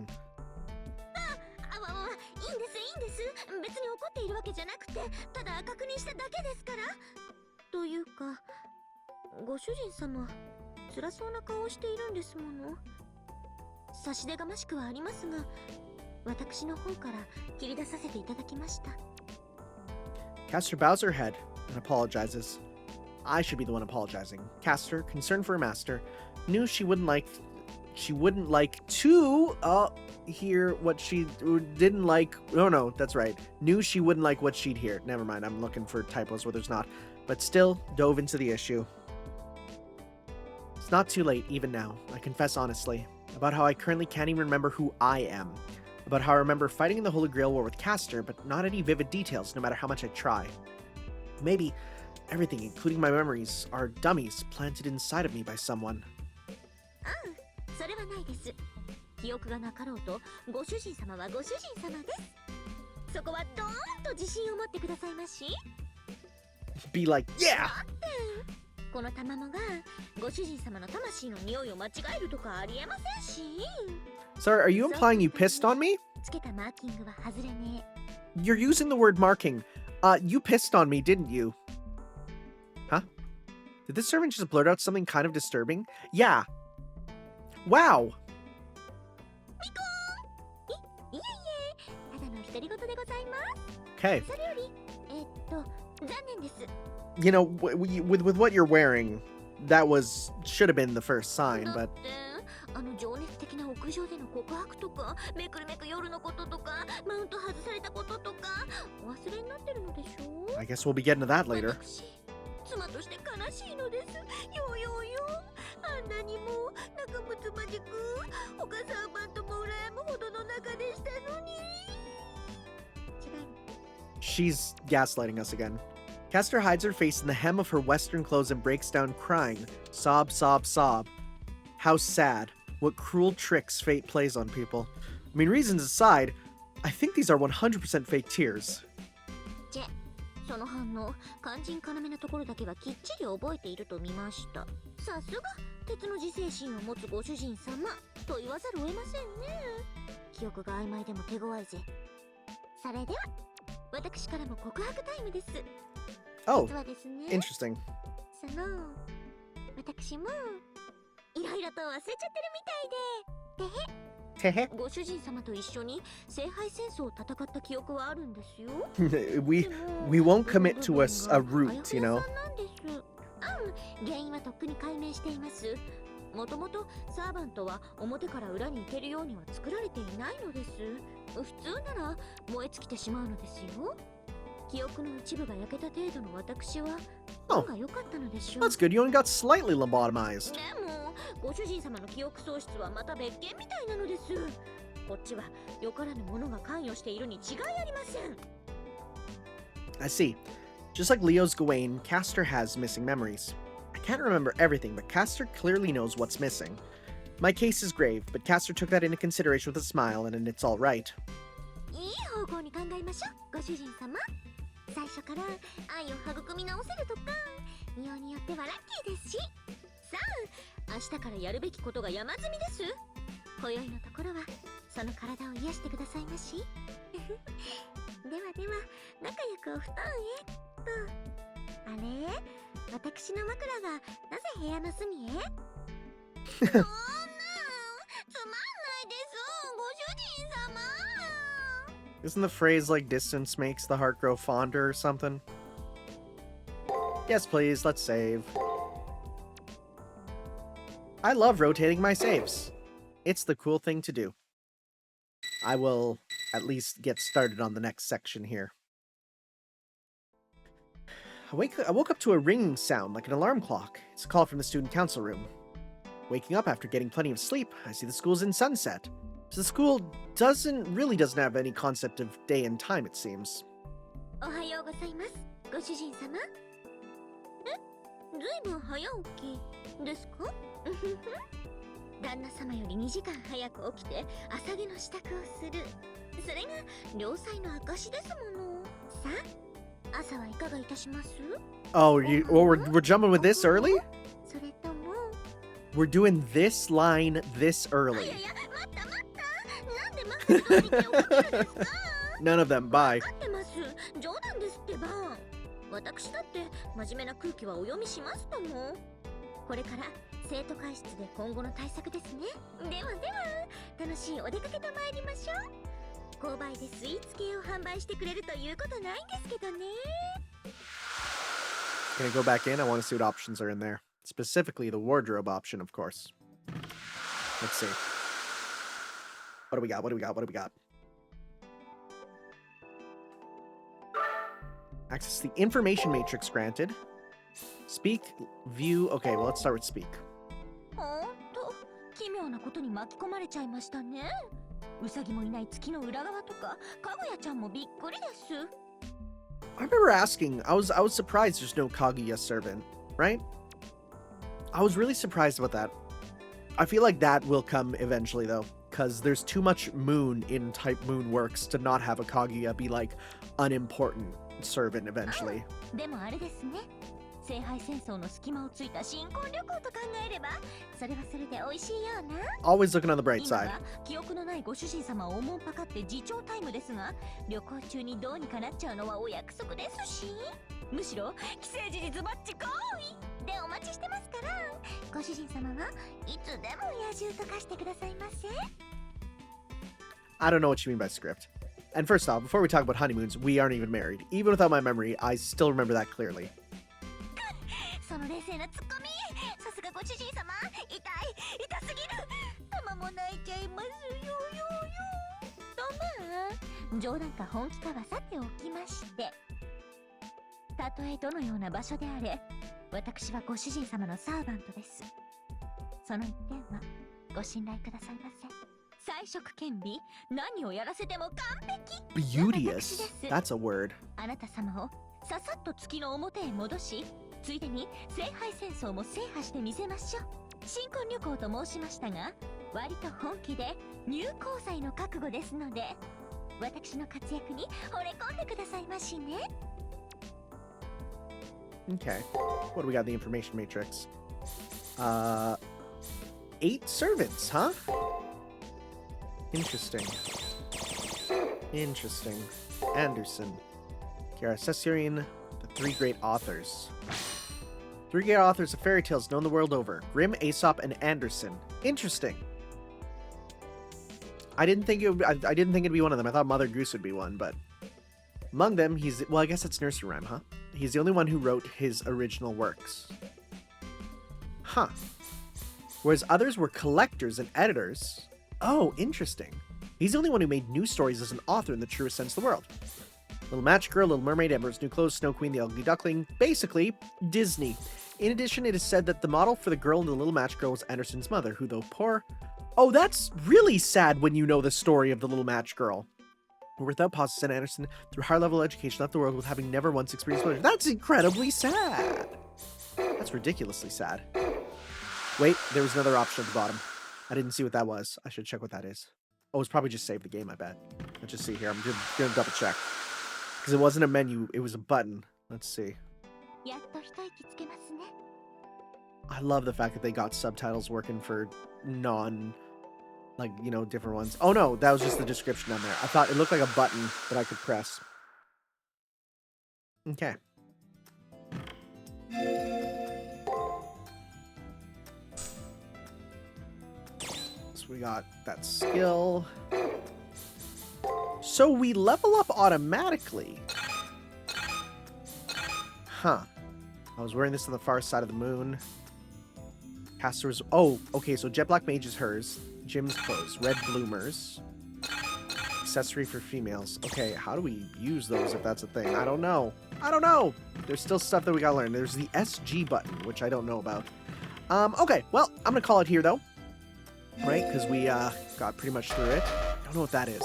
いいんです。別に怒っているわけじゃなくて、ただ確認しただけですから。というか、ご主人様、辛そうな顔をしているんですもの。差し出がましくはありますが、私の方から切り出させていただきました。Caster bows her head and apologizes. I should be the one apologizing. Caster, concerned for her master, knew she wouldn't like to hear what she didn't like. No, that's right. Knew she wouldn't like what she'd hear. Never mind, I'm looking for typos where there's not. But still dove into the issue. It's not too late, even now. I confess honestly. About how I currently can't even remember who I am. About how I remember fighting in the Holy Grail War with Caster, but not any vivid details, no matter how much I try. Maybe everything, including my memories, are dummies planted inside of me by someone. それはないです。記憶がなかろうと、ご主人様はご主人様です。そこはドーンと自信を持ってくださいまし。Be like, yeah! この玉もがご主人様の魂の匂いを間違えるとかありえませんし。Sorry, are you implying you pissed on me? つけたマーキングは外れねえ。 You're using the word marking. You pissed on me, didn't you? Huh? Did this servant just blurt out something kind of disturbing? Yeah. Wow. いえいえ、ただの独り言でございます。 Okay. それより、残念です。 You know, with what you're wearing, that should have been the first sign, だっ but て、情熱的な屋上での告白とか、めくるめく夜のこととか、マウント外されたこととか、お忘れになってるのでしょう？ I guess we'll be getting to that later. 私、妻として悲しいのです。よよよ。あんなにも仲睦まじく、他サーバントも羨むほどの仲でしたのに。違う。 She's gaslighting us again. Castor hides her face in the hem of her western clothes and breaks down crying. Sob, sob, sob. How sad. What cruel tricks fate plays on people. I mean, reasons aside, I think these are 100% fake tears. チェ、その反応、肝心要なところだけはきっちり覚えていると見ました。さすが、鉄の自制心を持つご主人様と言わざるを得ませんね。記憶が曖昧でも手強いぜ。それでは、私からも告白タイムです。Oh, 実はですね、 interesting. 私もいろいろと忘れちゃってるみたいで。 Tehe. ご主人様と一緒に聖杯戦争を戦った記憶はあるんですよ。 we でも won't commit to a あ route, you know. やふやさんなんです。原因はとっくに解明しています。もともとサーバントは表から裏に行けるようには作られていないのです。普通なら燃え尽きてしまうのですよ。記憶の一部が焼けた程度の私は運が良かったのでしょう。 That's good. You only got slightly lobotomized. でもご主人様の記憶喪失はまた別件みたいなのです。こっちはよからぬ者が関与しているに違いありません。 I see. Just like Leo's Gawain, Castor has missing memories. I can't remember everything, but Castor clearly knows what's missing. My case is grave, but Castor took that into consideration with a smile, and it's all right. いい方向に考えましょう、ご主人様。最初から愛を育み直せるとか、ようによってはラッキーですし。さあ、明日からやるべきことが山積みです。今宵のところはその体を癒してくださいまし。ではでは、仲良くお布団へと。あれ、私の枕がなぜ部屋の隅へ？そんなつまんないです、ご主人様。 Isn't the phrase like distance makes the heart grow fonder or something? Yes, please, let's save. I love rotating my saves. It's the cool thing to do. I will at least get started on the next section here. I woke up to a ringing sound like an alarm clock. It's a call from the student council room. Waking up after getting plenty of sleep, I see the school's in sunset. So the school doesn't have any concept of day and time, it seems. おはようございます、ご主人様。ずいぶん早起きですか？旦那様より2時間早く起きて朝毛の支度をする。それが良妻の証ですもの。さあ、朝はいかがいたします？ Oh, we're jumping with this early? それとも We're doing this line this early. いやいや、待った待った。なんで待って通りに起きるんですか？ None of them, bye. 分かってます。冗談ですってば。私だって真面目な空気はお読みしますとも。これから生徒会室で今後の対策ですね。ではでは、楽しいお出かけと参りましょう。購買でスイーツ系を販売してくれるということないんですけどね。 Gonna go back in. I want to see what options are in there. Specifically, the wardrobe option, of course. Let's see. What do we got? What do we got? What do we got? Access the information matrix granted. Speak, view. Okay, well, let's start with speak. ほんと、奇妙なことに巻き込まれちゃいましたね。ウサギもいない月の裏側とか、かぐやちゃんもびっくりです。 I remember asking. I was surprised there's no Kaguya servant, right? I was really surprised about that. I feel like that will come eventually, though, because there's too much moon in Type Moon works to not have a Kaguya be like unimportant servant eventually. でもあれですね。聖杯戦争の隙間をついた新婚旅行と考えれば、それはそれで美味しいような。 Always looking on the bright 今 side. は記憶のないご主人様をおもんぱかって自重タイムですが、旅行中にどうにかなっちゃうのはお約束ですし、むしろ既成事実バッチコーイでお待ちしてますから、ご主人様はいつでも野獣と化してくださいませ。 I don't know what you mean by script. And first off, before we talk about honeymoons, we aren't even married. Even without my memory, I still remember that clearly. その冷静なツッコミ、さすがご主人様。痛すぎる。ママも泣いちゃいますよと、まあ冗談か本気かはさておきまして、たとえどのような場所であれ、私はご主人様のサーバントです。その一点はご信頼くださいませ。彩色兼備、何をやらせても完璧。 Beauteous. That's a word. あなた様をささっと月の表へ戻し、ついでに聖杯戦争も制覇してみせましょう。新婚旅行と申しましたが、割と本気で入交際の覚悟ですので、私の活躍に惚れ込んでくださいましね。 Okay. What do we got in the information matrix? 8 servants, huh? Interesting. Anderson. Kira Cesarian, the 3 great authors. 3 great authors of fairy tales known the world over. Grimm, Aesop, and Anderson. Interesting. I didn't think it'd be one of them. I thought Mother Goose would be one, but among them, well, I guess it's nursery rhyme, huh? He's the only one who wrote his original works. Huh. Whereas others were collectors and editors. Oh, interesting. He's the only one who made new stories as an author in the truest sense of the word. Little Match Girl, Little Mermaid, Emperor's New Clothes, Snow Queen, The Ugly Duckling. Basically, Disney. In addition, it is said that the model for the girl in the Little Match Girl was Anderson's mother, who, though poor... Oh, that's really sad when you know the story of the Little Match Girl. Without pause, St. Anderson, through higher-level education, left the world with having never once experienced pleasure. That's incredibly sad. That's ridiculously sad. Wait, there was another option at the bottom. I didn't see what that was. I should check what that is. Oh, it's probably just save the game, I bet. Let's just see here. I'm just gonna double check. Because it wasn't a menu, it was a button. Let's see. I love the fact that they got subtitles working for different ones. Oh no, that was just the description on there. I thought it looked like a button that I could press. Okay. So we got that skill. So we level up automatically. Huh. I was wearing this on the far side of the moon. Caster's... Oh, okay, so Jet Black Mage is hers. Jim's clothes. Red Bloomers. Accessory for females. Okay, how do we use those if that's a thing? I don't know. There's still stuff that we gotta learn. There's the SG button, which I don't know about. Okay, well, I'm gonna call it here, though. Right, because we got pretty much through it. Don't know what that is.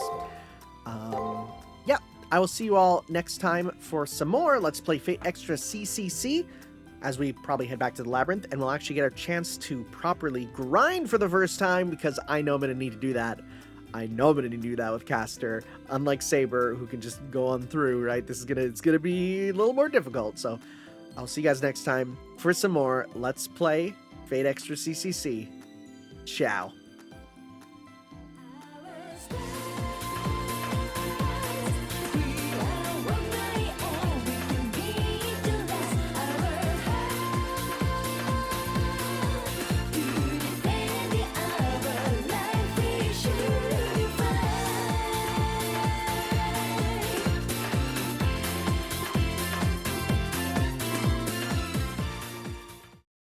Yeah, I will see you all next time for some more Let's Play Fate Extra CCC, as we probably head back to the Labyrinth, and we'll actually get a chance to properly grind for the first time, because I know I'm going to need to do that. I know I'm going to do that with Caster, unlike Saber, who can just go on through, right? It's gonna be a little more difficult, so I'll see you guys next time for some more Let's Play Fate Extra CCC. Ciao.